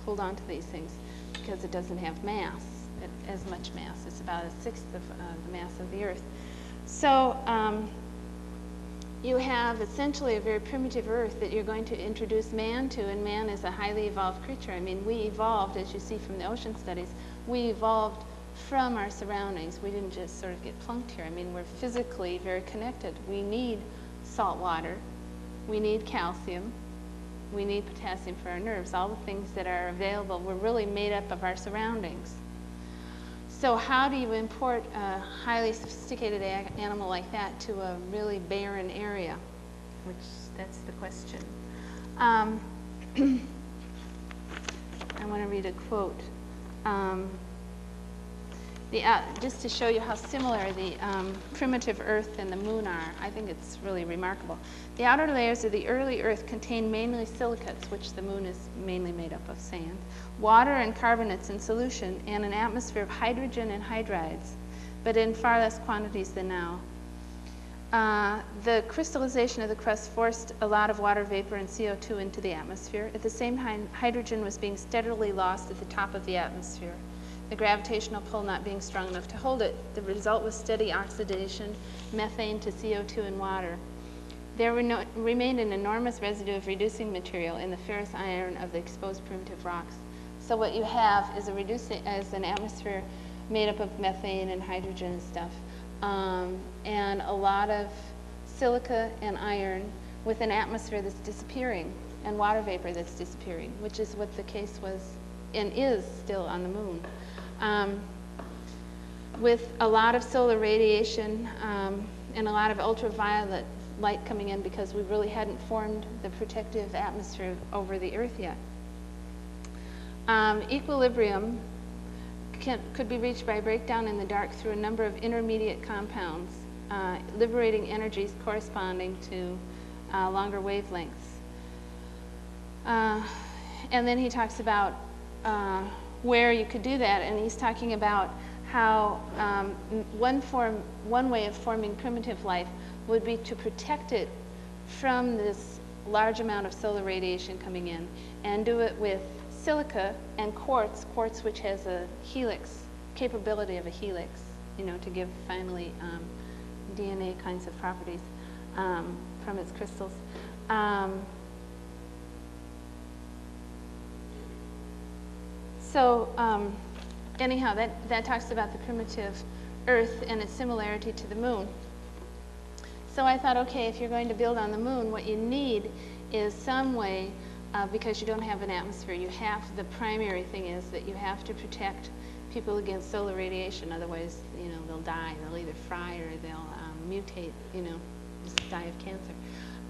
hold on to these things because it doesn't have mass, as much mass. It's about 1/6 of the mass of the Earth. So you have essentially a very primitive Earth that you're going to introduce man to, and man is a highly evolved creature. I mean, we evolved, as you see from the ocean studies, we evolved from our surroundings. We didn't just sort of get plunked here. I mean, we're physically very connected. We need salt water, we need calcium, we need potassium for our nerves. All the things that are available, we're really made up of our surroundings. So how do you import a highly sophisticated animal like that to a really barren area? Which, that's the question. I want to read a quote. Just to show you how similar the primitive Earth and the moon are, I think it's really remarkable. The outer layers of the early Earth contain mainly silicates, which the moon is mainly made up of sand, water and carbonates in solution, and an atmosphere of hydrogen and hydrides, but in far less quantities than now. The crystallization of the crust forced a lot of water vapor and CO2 into the atmosphere. At the same time, hydrogen was being steadily lost at the top of the atmosphere, the gravitational pull not being strong enough to hold it. The result was steady oxidation, methane to CO2 and water. There remained an enormous residue of reducing material in the ferrous iron of the exposed primitive rocks. So what you have is an atmosphere made up of methane and hydrogen and stuff, and a lot of silica and iron with an atmosphere that's disappearing and water vapor that's disappearing, which is what the case was and is still on the moon. With a lot of solar radiation and a lot of ultraviolet light coming in because we really hadn't formed the protective atmosphere over the Earth yet. Equilibrium could be reached by breakdown in the dark through a number of intermediate compounds, liberating energies corresponding to longer wavelengths. And then he talks about where you could do that, and he's talking about how one way of forming primitive life would be to protect it from this large amount of solar radiation coming in, and do it with silica and quartz which has a helix, capability of a helix, you know, to give finally DNA kinds of properties from its crystals. Anyhow, that talks about the primitive Earth and its similarity to the moon. So I thought, okay, if you're going to build on the moon, what you need is some way, because you don't have an atmosphere, the primary thing is that you have to protect people against solar radiation, otherwise, you know, they'll die. They'll either fry or they'll mutate, you know, just die of cancer.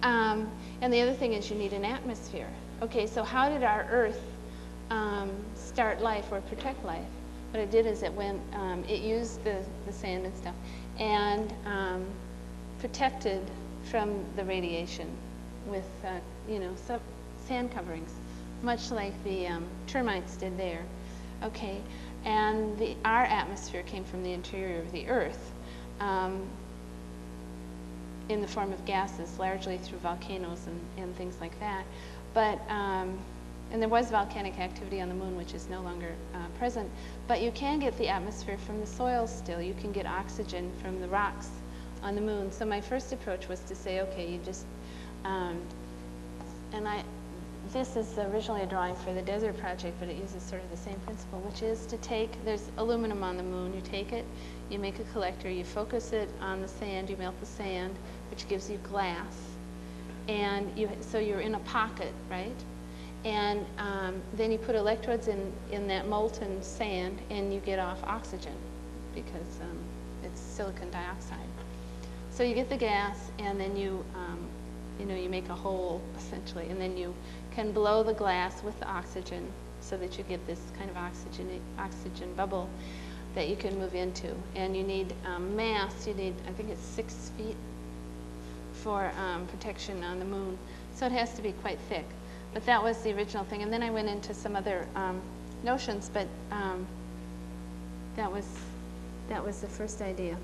And the other thing is you need an atmosphere. Okay, so how did our Earth start life or protect life? What it did is it used the sand and stuff and protected from the radiation with, you know, sand coverings, much like the termites did there. Okay, and our atmosphere came from the interior of the Earth in the form of gases, largely through volcanoes and things like that. But and there was volcanic activity on the moon, which is no longer present. But you can get the atmosphere from the soil still. You can get oxygen from the rocks on the moon. So my first approach was to say, okay, you just this is originally a drawing for the desert project, but it uses sort of the same principle, which is to take, there's aluminum on the moon, you take it, you make a collector, you focus it on the sand, you melt the sand, which gives you glass, and so you're in a pocket, right? And then you put electrodes in that molten sand, and you get off oxygen, because it's silicon dioxide. So you get the gas, and then you make a hole, essentially, and then you can blow the glass with the oxygen so that you get this kind of oxygen bubble that you can move into. And you need mass. You need, I think it's 6 feet for protection on the moon. So it has to be quite thick. But that was the original thing. And then I went into some other notions, but that was the first idea.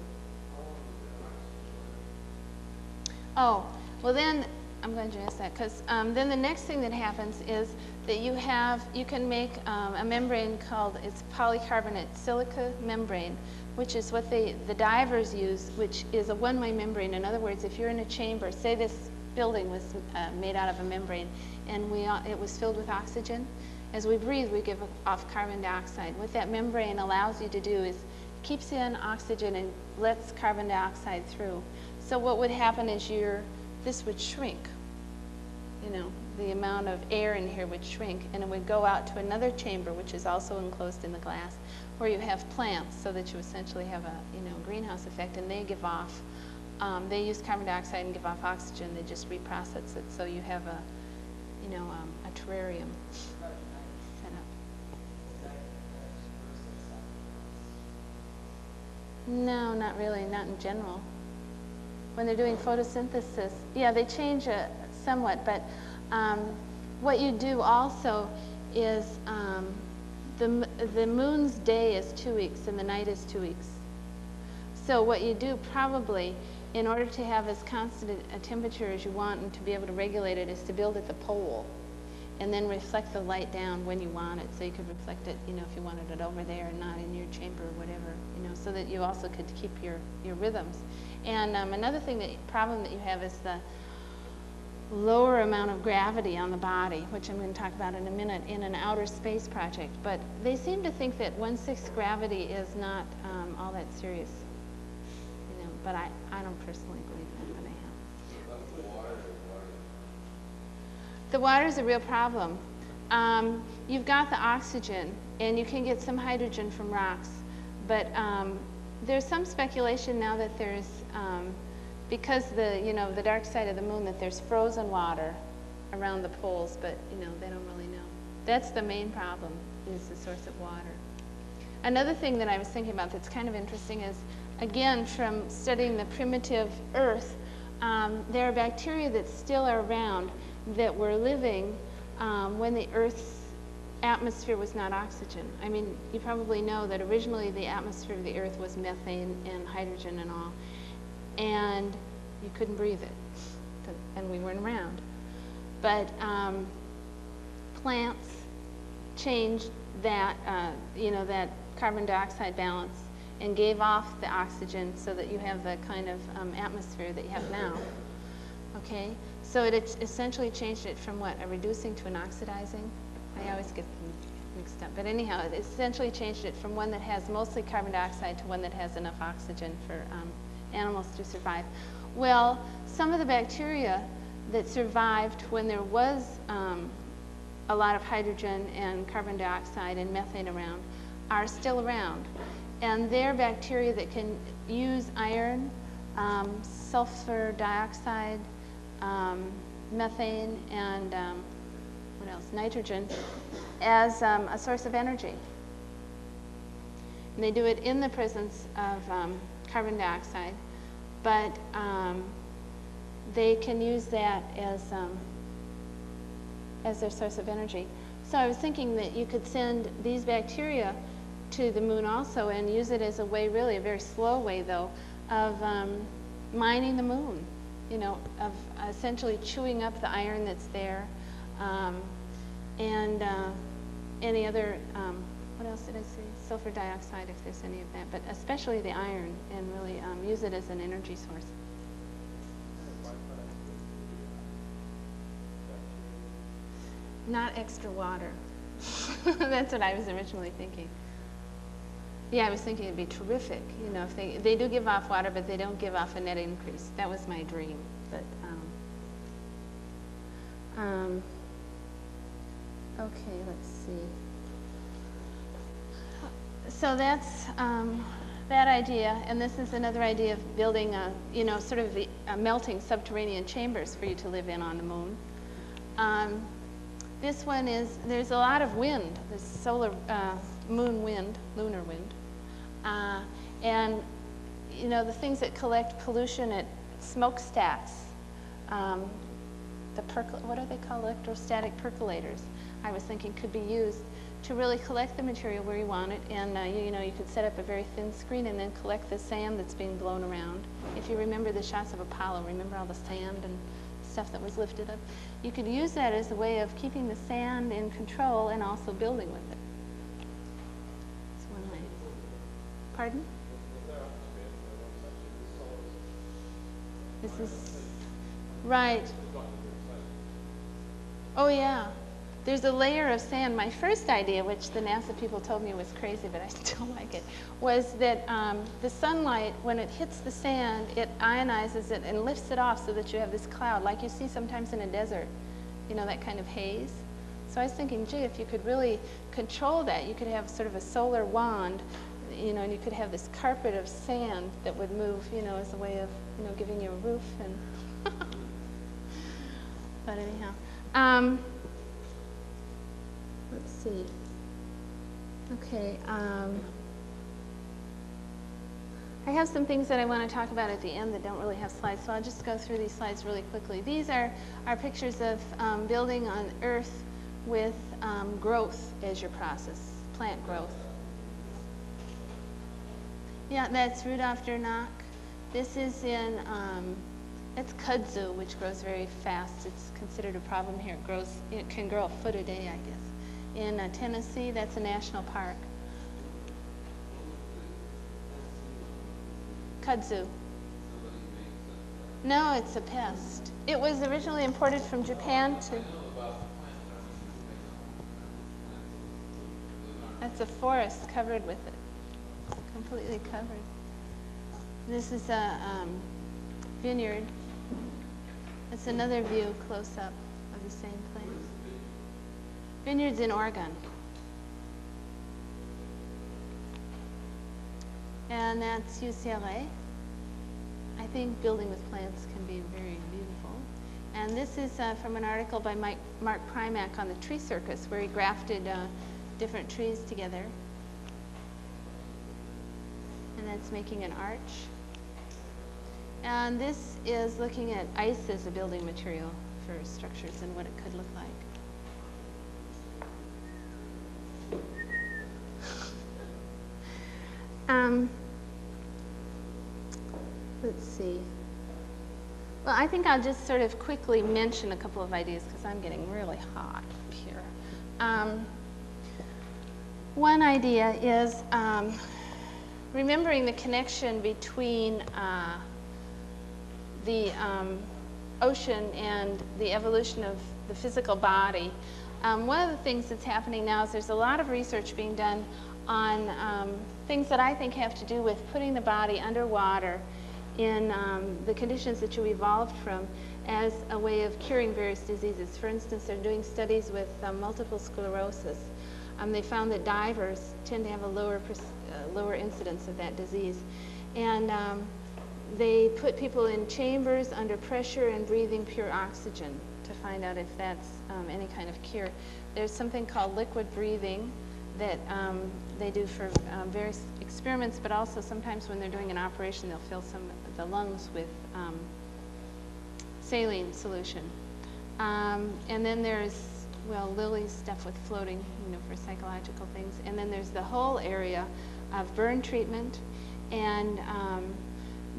Oh, well then, I'm glad you asked that, because then the next thing that happens is that you can make a membrane called, it's polycarbonate silica membrane, which is what the divers use, which is a one-way membrane. In other words, if you're in a chamber, say this building was made out of a membrane, and it was filled with oxygen. As we breathe, we give off carbon dioxide. What that membrane allows you to do is keeps in oxygen and lets carbon dioxide through. So what would happen is this would shrink. The amount of air in here would shrink, and it would go out to another chamber, which is also enclosed in the glass, where you have plants, so that you essentially have a greenhouse effect, and they give off. They use carbon dioxide and give off oxygen. They just reprocess it, so you have a terrarium set up. No, not really, not in general. When they're doing photosynthesis, yeah, they change somewhat, but what you do also is the moon's day is 2 weeks and the night is 2 weeks. So what you do probably, in order to have as constant a temperature as you want and to be able to regulate it, is to build at the pole and then reflect the light down when you want it. So you could reflect it, if you wanted it over there and not in your chamber or whatever, so that you also could keep your rhythms. And another problem that you have is the lower amount of gravity on the body, which I'm going to talk about in a minute, in an outer space project. But they seem to think that 1/6 gravity is not all that serious. But I don't personally believe that, but I have. The water is a real problem. You've got the oxygen, and you can get some hydrogen from rocks, but there's some speculation now that there's, because the dark side of the moon, that there's frozen water around the poles, but they don't really know. That's the main problem, is the source of water. Another thing that I was thinking about that's kind of interesting is, again, from studying the primitive Earth, there are bacteria that still are around that were living when the Earth's atmosphere was not oxygen. I mean, you probably know that originally the atmosphere of the Earth was methane and hydrogen and all, and you couldn't breathe it, and we weren't around. But plants changed that, that carbon dioxide balance and gave off the oxygen so that you have the kind of atmosphere that you have now. Okay, so it essentially changed it from what, a reducing to an oxidizing? I always get them mixed up, but anyhow, it essentially changed it from one that has mostly carbon dioxide to one that has enough oxygen for animals to survive. Well, some of the bacteria that survived when there was a lot of hydrogen and carbon dioxide and methane around are still around. And they're bacteria that can use iron, sulfur dioxide, methane, and what else? Nitrogen, as a source of energy. And they do it in the presence of carbon dioxide, but they can use that as their source of energy. So I was thinking that you could send these bacteria to the moon also and use it as a way, really a very slow way though, of mining the moon, of essentially chewing up the iron that's there, and any other, what else did I say? Sulfur dioxide, if there's any of that, but especially the iron, and really use it as an energy source. not extra water. That's what I was originally thinking. Yeah, I was thinking it'd be terrific, you know, if they do give off water, but they don't give off a net increase. That was my dream. But okay, let's see. So that's that idea, and this is another idea of building a, you know, sort of melting subterranean chambers for you to live in on the moon. This one is, there's a lot of wind. There's solar, moon wind, lunar wind. And, you know, the things that collect pollution at smokestacks, what are they called? Electrostatic percolators, I was thinking could be used to really collect the material where you want it. And, you know, you could set up a very thin screen and then collect the sand that's being blown around. If you remember the shots of Apollo, remember all the sand and stuff that was lifted up? You could use that as a way of keeping the sand in control and also building with it. That's one way. Pardon? This is right. Oh yeah. There's a layer of sand. My first idea, which the NASA people told me was crazy, but I still like it, was that the sunlight, when it hits the sand, it ionizes it and lifts it off so that you have this cloud, like you see sometimes in a desert, you know, that kind of haze. So I was thinking, gee, if you could really control that, you could have sort of a solar wand, you know, and you could have this carpet of sand that would move, you know, as a way of, you know, giving you a roof. And but anyhow. Let's see. Okay. I have some things that I want to talk about at the end that don't really have slides, so I'll just go through these slides really quickly. These are pictures of building on Earth with growth as your process, plant growth. Yeah, that's Rudolph-Dernach. This is in, that's Kudzu, which grows very fast. It's considered a problem here. It can grow a foot a day, I guess. In Tennessee, that's a national park. Kudzu. No, it's a pest. It was originally imported from Japan to... That's a forest covered with it. Completely covered. This is a vineyard. It's another view close up of the same place. Vineyards in Oregon. And that's UCLA. I think building with plants can be very beautiful. And this is from an article by Mark Primack on the tree circus, where he grafted different trees together. And that's making an arch. And this is looking at ice as a building material for structures and what it could look like. Let's see. Well, I think I'll just sort of quickly mention a couple of ideas because I'm getting really hot up here. One idea is remembering the connection between the ocean and the evolution of the physical body. One of the things that's happening now is there's a lot of research being done on things that I think have to do with putting the body underwater in the conditions that you evolved from as a way of curing various diseases. For instance, they're doing studies with multiple sclerosis. They found that divers tend to have a lower incidence of that disease. And they put people in chambers under pressure and breathing pure oxygen to find out if that's any kind of cure. There's something called liquid breathing that they do for various experiments, but also sometimes when they're doing an operation, they'll fill some of the lungs with saline solution. And then there's, well, Lily's stuff with floating, you know, for psychological things. And then there's the whole area of burn treatment and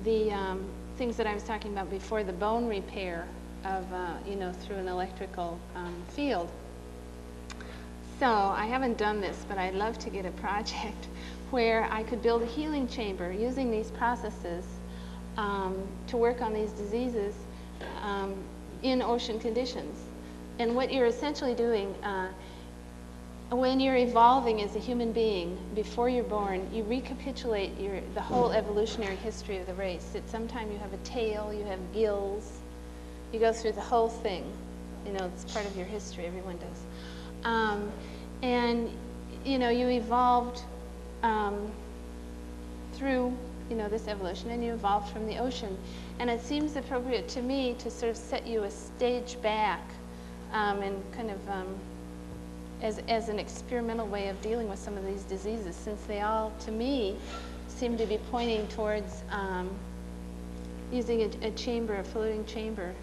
the things that I was talking about before, the bone repair of, you know, through an electrical field. So I haven't done this, but I'd love to get a project where I could build a healing chamber using these processes to work on these diseases in ocean conditions. And what you're essentially doing, when you're evolving as a human being, before you're born, you recapitulate the whole evolutionary history of the race. That sometime you have a tail, you have gills, you go through the whole thing. You know, it's part of your history, everyone does. And, you know, you evolved through, you know, this evolution, and you evolved from the ocean. And it seems appropriate to me to sort of set you a stage back and kind of as an experimental way of dealing with some of these diseases, since they all, to me, seem to be pointing towards using a chamber, a floating chamber,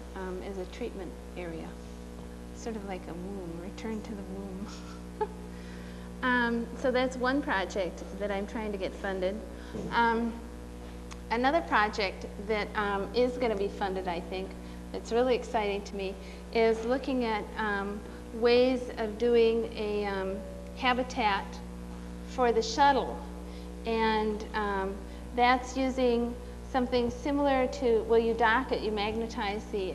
as a treatment area. Sort of like a womb, return to the womb. So that's one project that I'm trying to get funded. Another project that is going to be funded, I think, that's really exciting to me, is looking at ways of doing a habitat for the shuttle. And that's using something similar to, well, you dock it, you magnetize the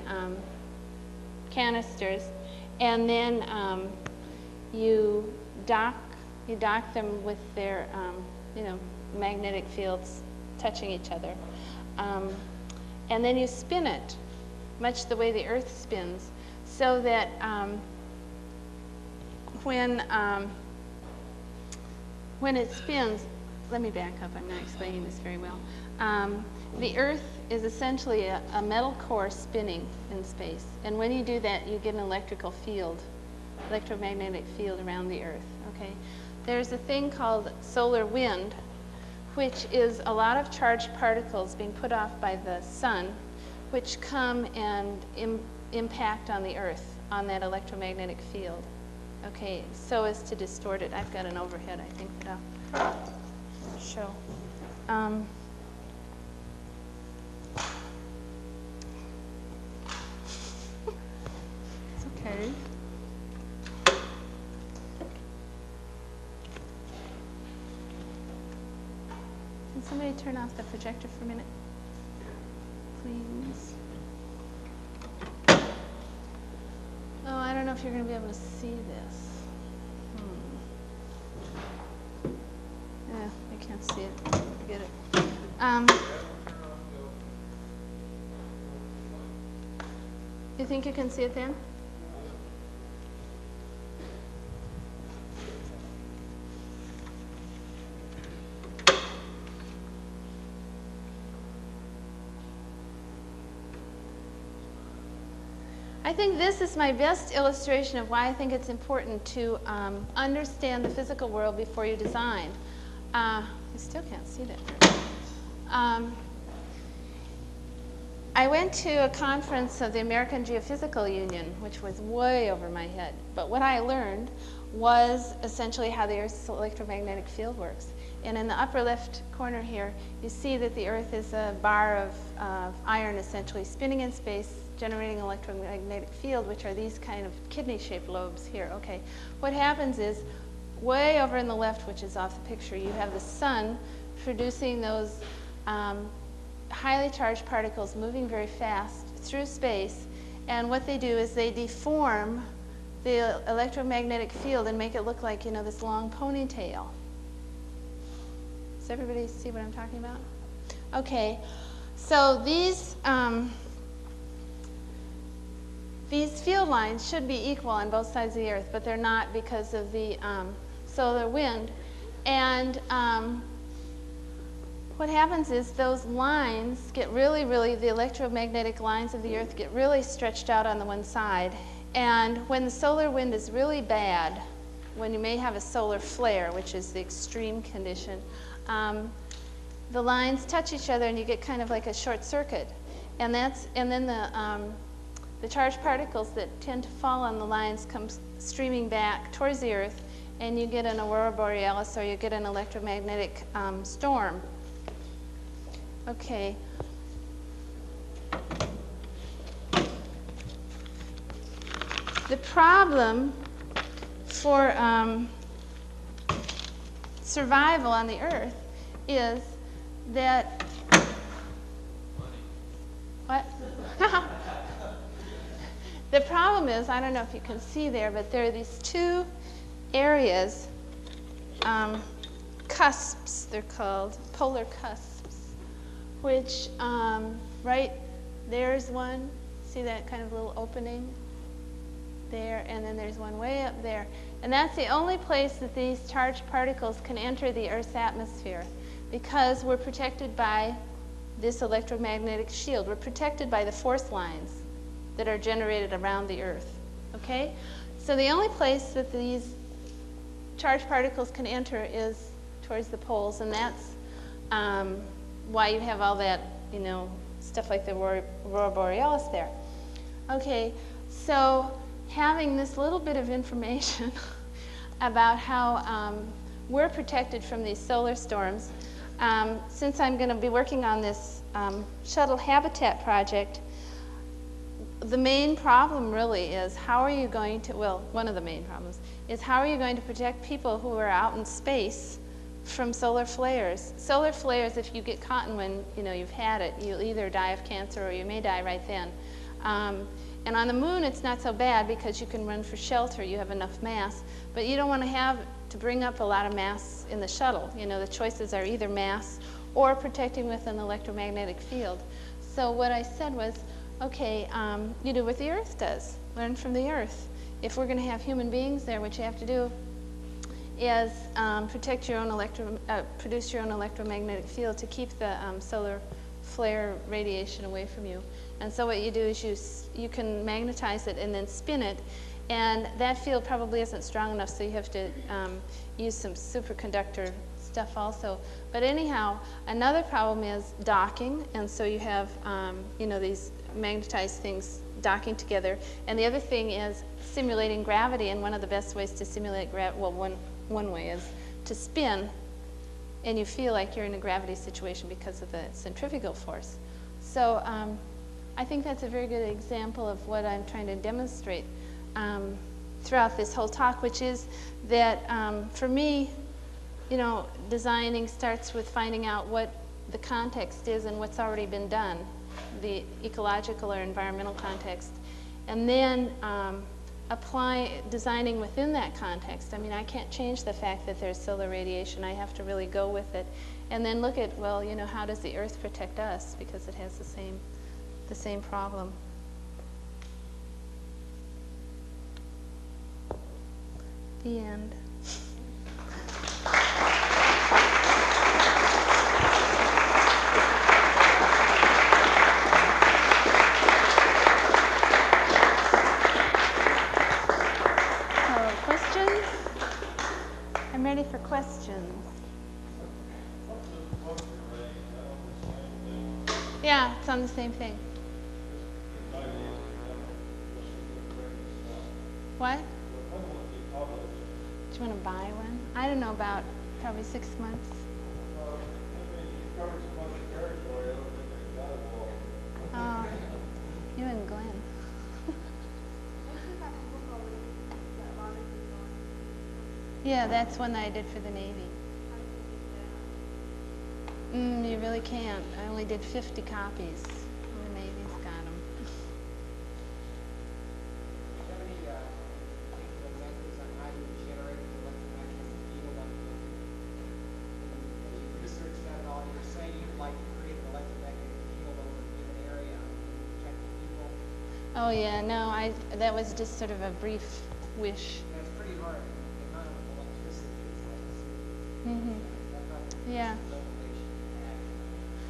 canisters, and then you dock them with their, you know, magnetic fields touching each other. And then you spin it, much the way the Earth spins, so that when it spins, let me back up, I'm not explaining this very well. The Earth is essentially a metal core spinning in space. And when you do that, you get an electrical field, electromagnetic field around the Earth, okay? There's a thing called solar wind, which is a lot of charged particles being put off by the sun, which come and impact on the Earth, on that electromagnetic field. Okay, so as to distort it. I've got an overhead, I think, that I'll show. It's okay. Can somebody turn off the projector for a minute, please? Oh, I don't know if you're going to be able to see this. Yeah, I can't see it. Forget it. You think you can see it then? I think this is my best illustration of why I think it's important to understand the physical world before you design. I still can't see that. I went to a conference of the American Geophysical Union, which was way over my head. But what I learned was essentially how the Earth's electromagnetic field works. And in the upper left corner here, you see that the Earth is a bar of iron, essentially, spinning in space, generating an electromagnetic field, which are these kind of kidney-shaped lobes here. Okay, what happens is, way over in the left, which is off the picture, you have the sun producing those highly charged particles moving very fast through space, and what they do is they deform the electromagnetic field and make it look like, you know, this long ponytail. Does everybody see what I'm talking about? Okay, so these field lines should be equal on both sides of the Earth, but they're not because of the solar wind. And what happens is those lines get really, the electromagnetic lines of the Earth get really stretched out on the one side. And when the solar wind is really bad, when you may have a solar flare, which is the extreme condition, the lines touch each other and you get kind of like a short circuit. And then the charged particles that tend to fall on the lines come streaming back towards the Earth, and you get an aurora borealis, or you get an electromagnetic storm. Okay. The problem for survival on the Earth is that... What? The problem is, I don't know if you can see there, but there are these two areas, cusps, they're called, polar cusps, which right there's one, see that kind of little opening there, and then there's one way up there. And that's the only place that these charged particles can enter the Earth's atmosphere, because we're protected by this electromagnetic shield. We're protected by the force lines that are generated around the Earth, okay? So the only place that these charged particles can enter is towards the poles, and that's why you have all that, you know, stuff like the Aurora Borealis there. Okay, so having this little bit of information about how we're protected from these solar storms, since I'm going to be working on this shuttle habitat project, the main problem really is how are you going to, well, one of the main problems is how are you going to protect people who are out in space from solar flares. Solar flares, if you get caught in when, you know, you've had it, you'll either die of cancer or you may die right then. And on the moon, it's not so bad because you can run for shelter. You have enough mass. But you don't want to have to bring up a lot of mass in the shuttle. You know, the choices are either mass or protecting with an electromagnetic field. So what I said was, okay, you do what the Earth does. Learn from the Earth. If we're going to have human beings there, what you have to do is protect your own produce your own electromagnetic field to keep the solar flare radiation away from you. And so what you do is you can magnetize it and then spin it, and that field probably isn't strong enough, so you have to use some superconductor stuff also. But anyhow, another problem is docking, and so you have you know, these magnetized things docking together. And the other thing is simulating gravity, and one of the best ways to simulate gravity, well, one way is to spin, and you feel like you're in a gravity situation because of the centrifugal force. So I think that's a very good example of what I'm trying to demonstrate throughout this whole talk, which is that for me, you know, designing starts with finding out what the context is and what's already been done, the ecological or environmental context, and then designing within that context. I mean, I can't change the fact that there's solar radiation. I have to really go with it, and then look at, well, you know, how does the Earth protect us, because it has the same problem. The end. Questions? I'm ready for questions. Yeah, it's on the same thing. What? Do you want to buy one? I don't know, about probably 6 months. Oh, you and Glenn. Yeah, that's one that I did for the Navy. You really can't. I only did 50 copies. The Navy's got them. Do you have any particular methods on how you generate the electromagnetic field? As you research that at all, you're saying you'd like to create an electromagnetic field over a given area to protect the people? Oh yeah, no, that was just sort of a brief wish. That's pretty hard. The amount of electricity is like Yeah.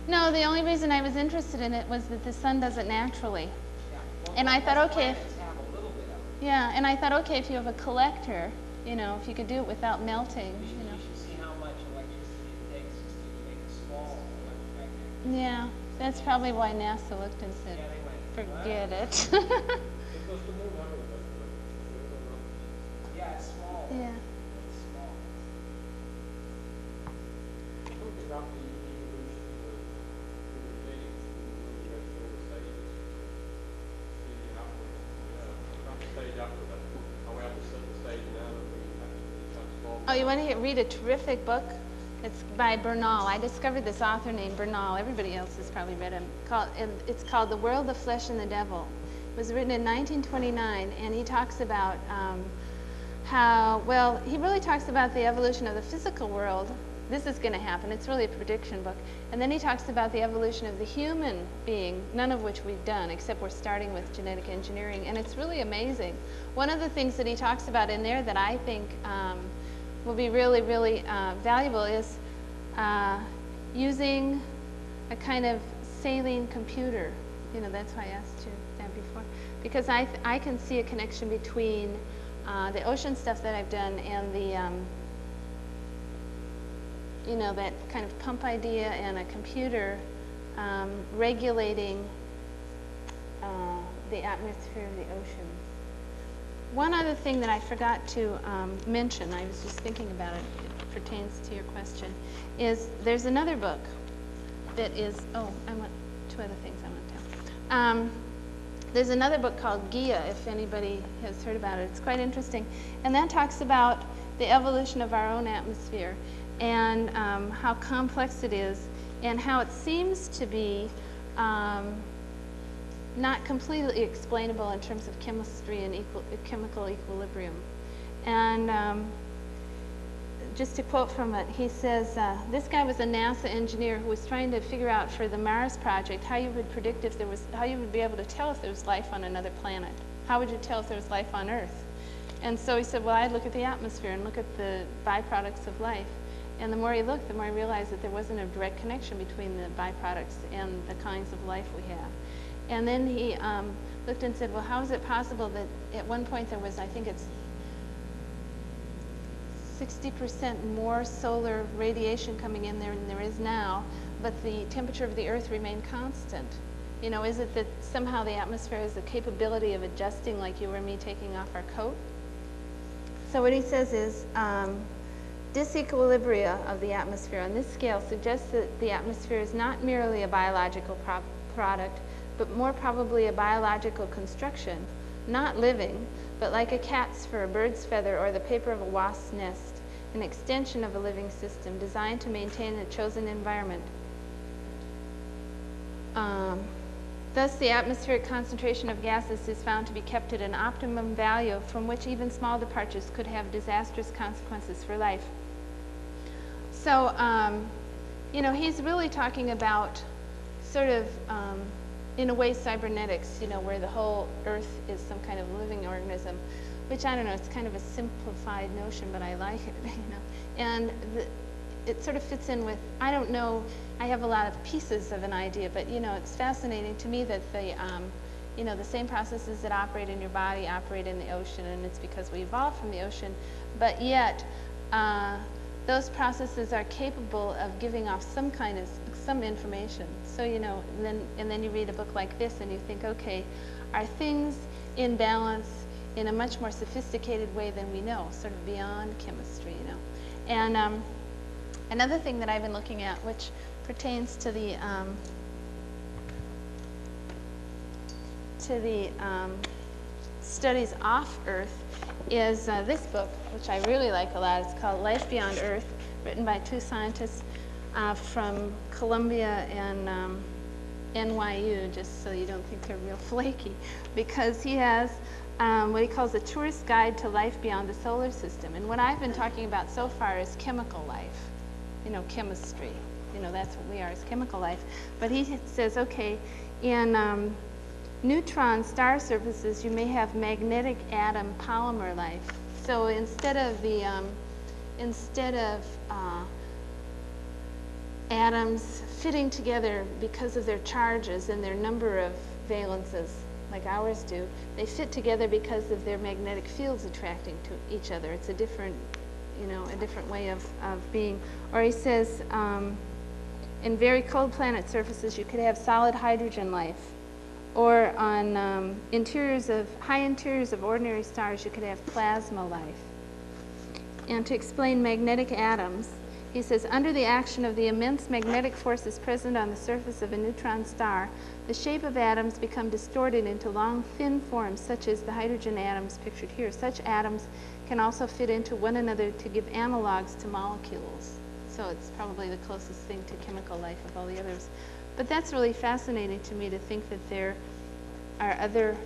No, the only reason I was interested in it was that the sun does it naturally. And I thought, okay, yeah, and I thought, okay, if you have a collector, you know, if you could do it without melting, you know. You should see how much electricity it takes just to make a small electromagnetic. Yeah, that's probably why NASA looked and said, forget it. Yeah, it's small. Yeah. It's small. Oh, you want to read a terrific book? It's by Bernal. I discovered this author named Bernal. Everybody else has probably read him. It's called The World, the Flesh, and the Devil. It was written in 1929, and he talks about how, well, he really talks about the evolution of the physical world. This is going to happen. It's really a prediction book. And then he talks about the evolution of the human being, none of which we've done, except we're starting with genetic engineering. And it's really amazing. One of the things that he talks about in there that I think will be really, really valuable is using a kind of saline computer. You know, that's why I asked you that before. Because I can see a connection between the ocean stuff that I've done and the you know, that kind of pump idea and a computer regulating the atmosphere of the oceans. One other thing that I forgot to mention, I was just thinking about it, it pertains to your question, is there's another book that is, oh, I want two other things I want to tell. There's another book called Gaia, if anybody has heard about it. It's quite interesting. And that talks about the evolution of our own atmosphere and how complex it is and how it seems to be not completely explainable in terms of chemistry and chemical equilibrium. And just to quote from it, he says, this guy was a NASA engineer who was trying to figure out for the Mars project how you would predict if there was, how you would be able to tell if there was life on another planet. How would you tell if there was life on Earth? And so he said, well, I'd look at the atmosphere and look at the byproducts of life. And the more he looked, the more he realized that there wasn't a direct connection between the byproducts and the kinds of life we have. And then he looked and said, well, how is it possible that at one point there was, I think it's 60% more solar radiation coming in there than there is now, but the temperature of the Earth remained constant? You know, is it that somehow the atmosphere has the capability of adjusting like you or me taking off our coat? So what he says is, disequilibria of the atmosphere on this scale suggests that the atmosphere is not merely a biological product, but more probably a biological construction, not living, but like a cat's fur, a bird's feather, or the paper of a wasp's nest, an extension of a living system designed to maintain a chosen environment. Thus, the atmospheric concentration of gases is found to be kept at an optimum value from which even small departures could have disastrous consequences for life. So, you know, he's really talking about sort of, in a way, cybernetics, you know, where the whole Earth is some kind of living organism, which, I don't know, it's kind of a simplified notion, but I like it, you know. And it sort of fits in with, I don't know, I have a lot of pieces of an idea, but, you know, it's fascinating to me that the, you know, the same processes that operate in your body operate in the ocean, and it's because we evolved from the ocean, but yet those processes are capable of giving off some kind of, some information. So, you know, and then you read a book like this and you think, okay, are things in balance in a much more sophisticated way than we know, sort of beyond chemistry, you know. And another thing that I've been looking at, which pertains to the studies off Earth, is this book, which I really like a lot. It's called Life Beyond Earth, written by two scientists from Columbia and NYU, just so you don't think they're real flaky, because he has what he calls a tourist guide to life beyond the solar system. And what I've been talking about so far is chemical life, you know, chemistry. You know, that's what we are, is chemical life. But he says, okay, in neutron star surfaces, you may have magnetic atom polymer life. So instead of the atoms fitting together because of their charges and their number of valences, like ours do, they fit together because of their magnetic fields attracting to each other. It's a different, you know, a different way of being. Or he says, in very cold planet surfaces, you could have solid hydrogen life. Or on high interiors of ordinary stars, you could have plasma life. And to explain magnetic atoms, he says, under the action of the immense magnetic forces present on the surface of a neutron star, the shape of atoms become distorted into long, thin forms, such as the hydrogen atoms pictured here. Such atoms can also fit into one another to give analogs to molecules. So it's probably the closest thing to chemical life of all the others. But that's really fascinating to me, to think that there are other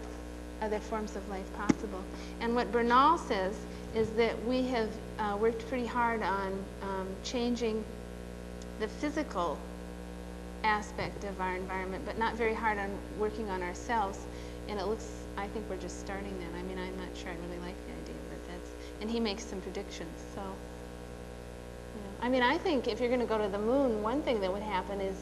other forms of life possible. And what Bernal says is that we have worked pretty hard on changing the physical aspect of our environment, but not very hard on working on ourselves. And it looks, I think we're just starting that. I mean, I'm not sure I really like the idea, but that's, and he makes some predictions, so. I mean, I think if you're going to go to the moon, one thing that would happen is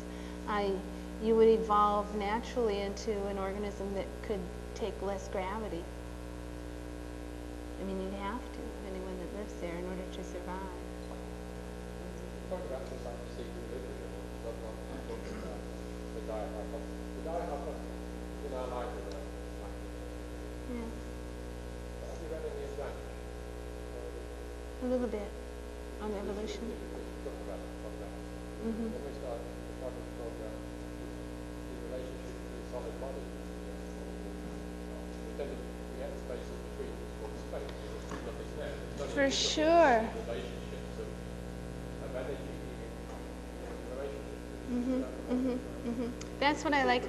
you would evolve naturally into an organism that could take less gravity. I mean, you'd have to, anyone that lives there, in order to survive. Talking about this sequence literature, the diet hypothesis. The diet hypothesis in our library. Yeah. Have you read any of that? A little bit on evolution. Talk about that. Mm-hmm. When we started the program, the relationship between solid bodies. We tend to forget the spaces between us called space. Nothing there. For sure. Relationships of energy in relationships. Mm-hmm. Mm-hmm. Mm-hmm. That's what I like.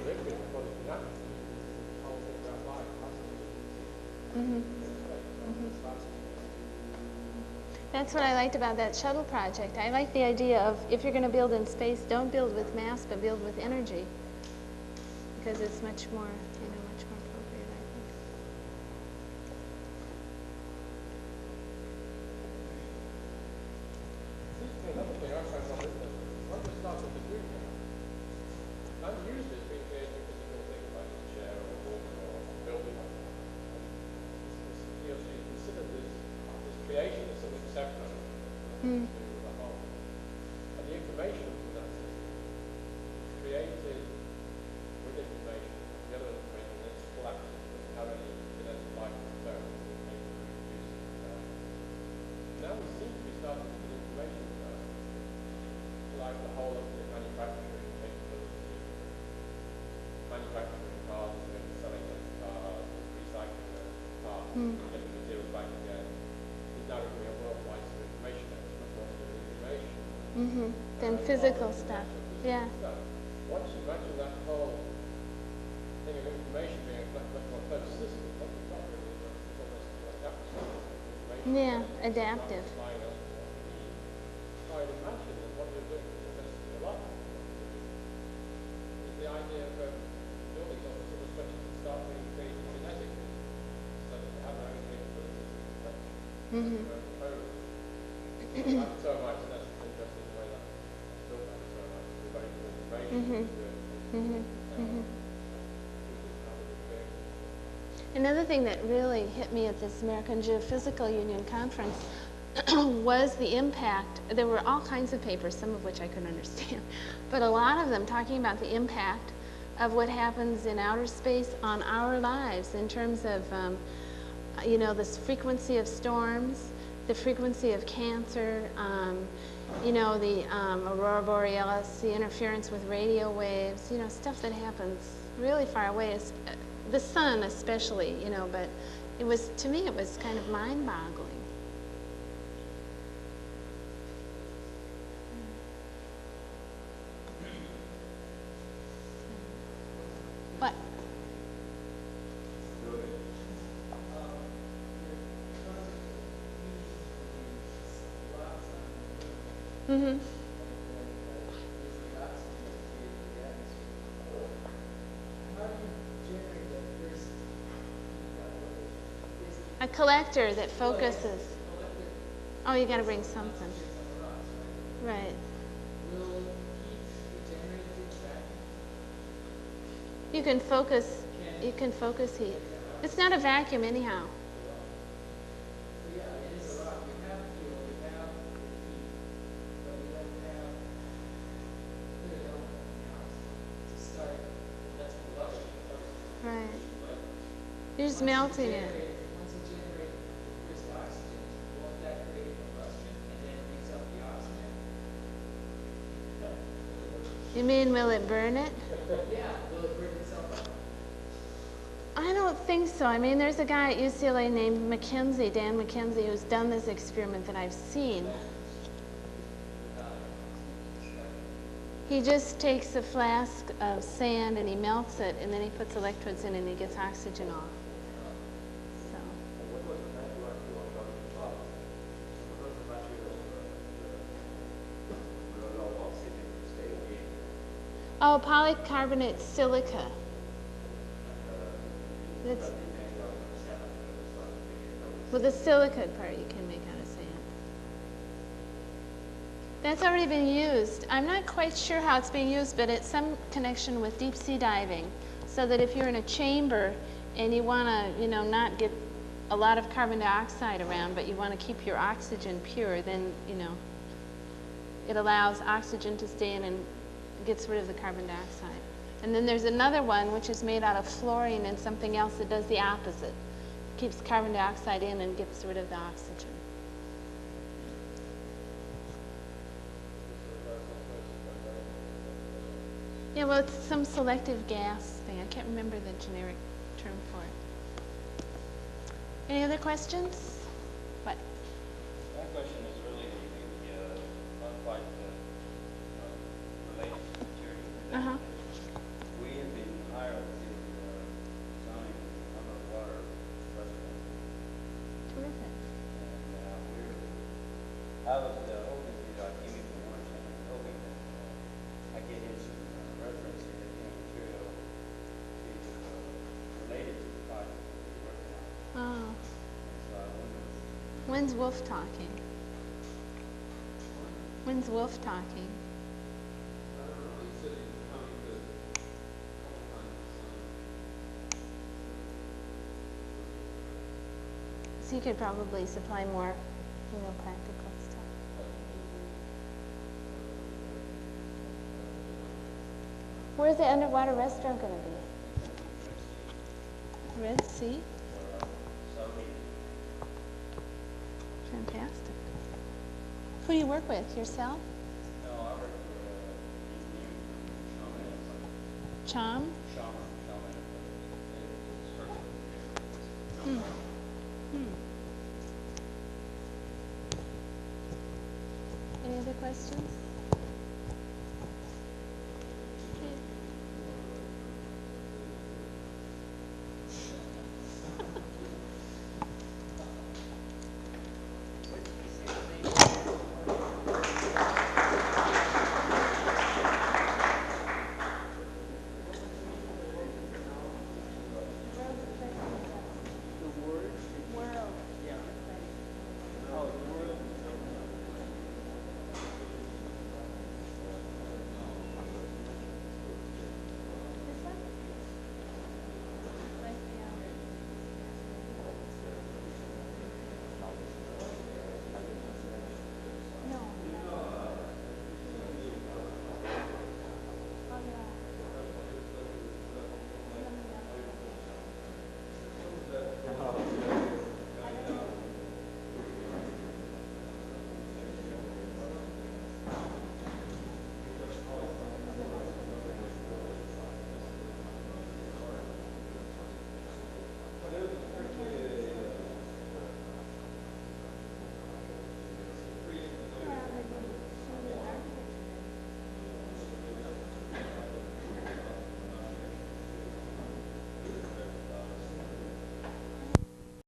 Mm-hmm. That's what I liked about that shuttle project. I like the idea of, if you're going to build in space, don't build with mass, but build with energy, because it's much more, much more appropriate, I think. Another thing I found on this list, when we started the group now, I'm used to being creating physical things like a chair or a wall or a building. You consider this creation as something separate to the whole. And the information from that system is created with information, the other information is collapsed, doesn't have any genetic life of its own, now we seem to be starting to get information about like the whole of the manufacturing capability, manufacturing cars, selling those cars, recycling those cars, getting materials back again. It's now becoming a worldwide sort of information age, much more sort of information. Mm-hmm. Than physical stuff. Yeah. Once you imagine that whole thing of information being a much more closed system, what you've got really is almost like atmosphere of information. Yeah, adaptive. I would imagine that what you're doing for the rest of your life is the idea of building sort of structures that start being created genetically, so that they have their own capabilities of inflection, their own code. Like termites, and that's interesting the way that's built by the termites, with very good information to it. Another thing that really hit me at this American Geophysical Union conference was the impact. There were all kinds of papers, some of which I couldn't understand, but a lot of them talking about the impact of what happens in outer space on our lives in terms of, this frequency of storms, the frequency of cancer, the aurora borealis, the interference with radio waves, stuff that happens really far away. The sun especially, but to me, it was kind of mind-boggling. What? Mm-hmm. A collector that focuses. Oh, you got to bring something. Right. You can focus. You can focus heat. It's not a vacuum anyhow. Right. You're just melting it. You mean, will it burn it? Yeah, will it burn itself up? I don't think so. I mean, there's a guy at UCLA named McKenzie, Dan McKenzie, who's done this experiment that I've seen. He just takes a flask of sand and he melts it, and then he puts electrodes in and he gets oxygen off. Oh, polycarbonate silica. That's, well, the silica part you can make out of sand. That's already been used. I'm not quite sure how it's being used, but it's some connection with deep sea diving. So that if you're in a chamber and you want to, you know, not get a lot of carbon dioxide around, but you want to keep your oxygen pure, then, you know, it allows oxygen to stay in and gets rid of the carbon dioxide. And then there's another one which is made out of fluorine and something else that does the opposite. Keeps carbon dioxide in and gets rid of the oxygen. Yeah, well, it's some selective gas thing. I can't remember the generic term for it. Any other questions? What? My question is really not quite related to material. Uh-huh. We have been hired to design underwater restaurant. Terrific. And I was hoping that I came in from lunch and hoping that I get in some reference to the material is related to the project that we're working on. Oh. So I wonder. When's Wolf talking? When's Wolf talking? So you could probably supply more, you know, practical stuff. Where's the underwater restaurant going to be? Red Sea? Fantastic. Who do you work with? Yourself? No, I work for Chom? shaman. Hmm. Any other questions?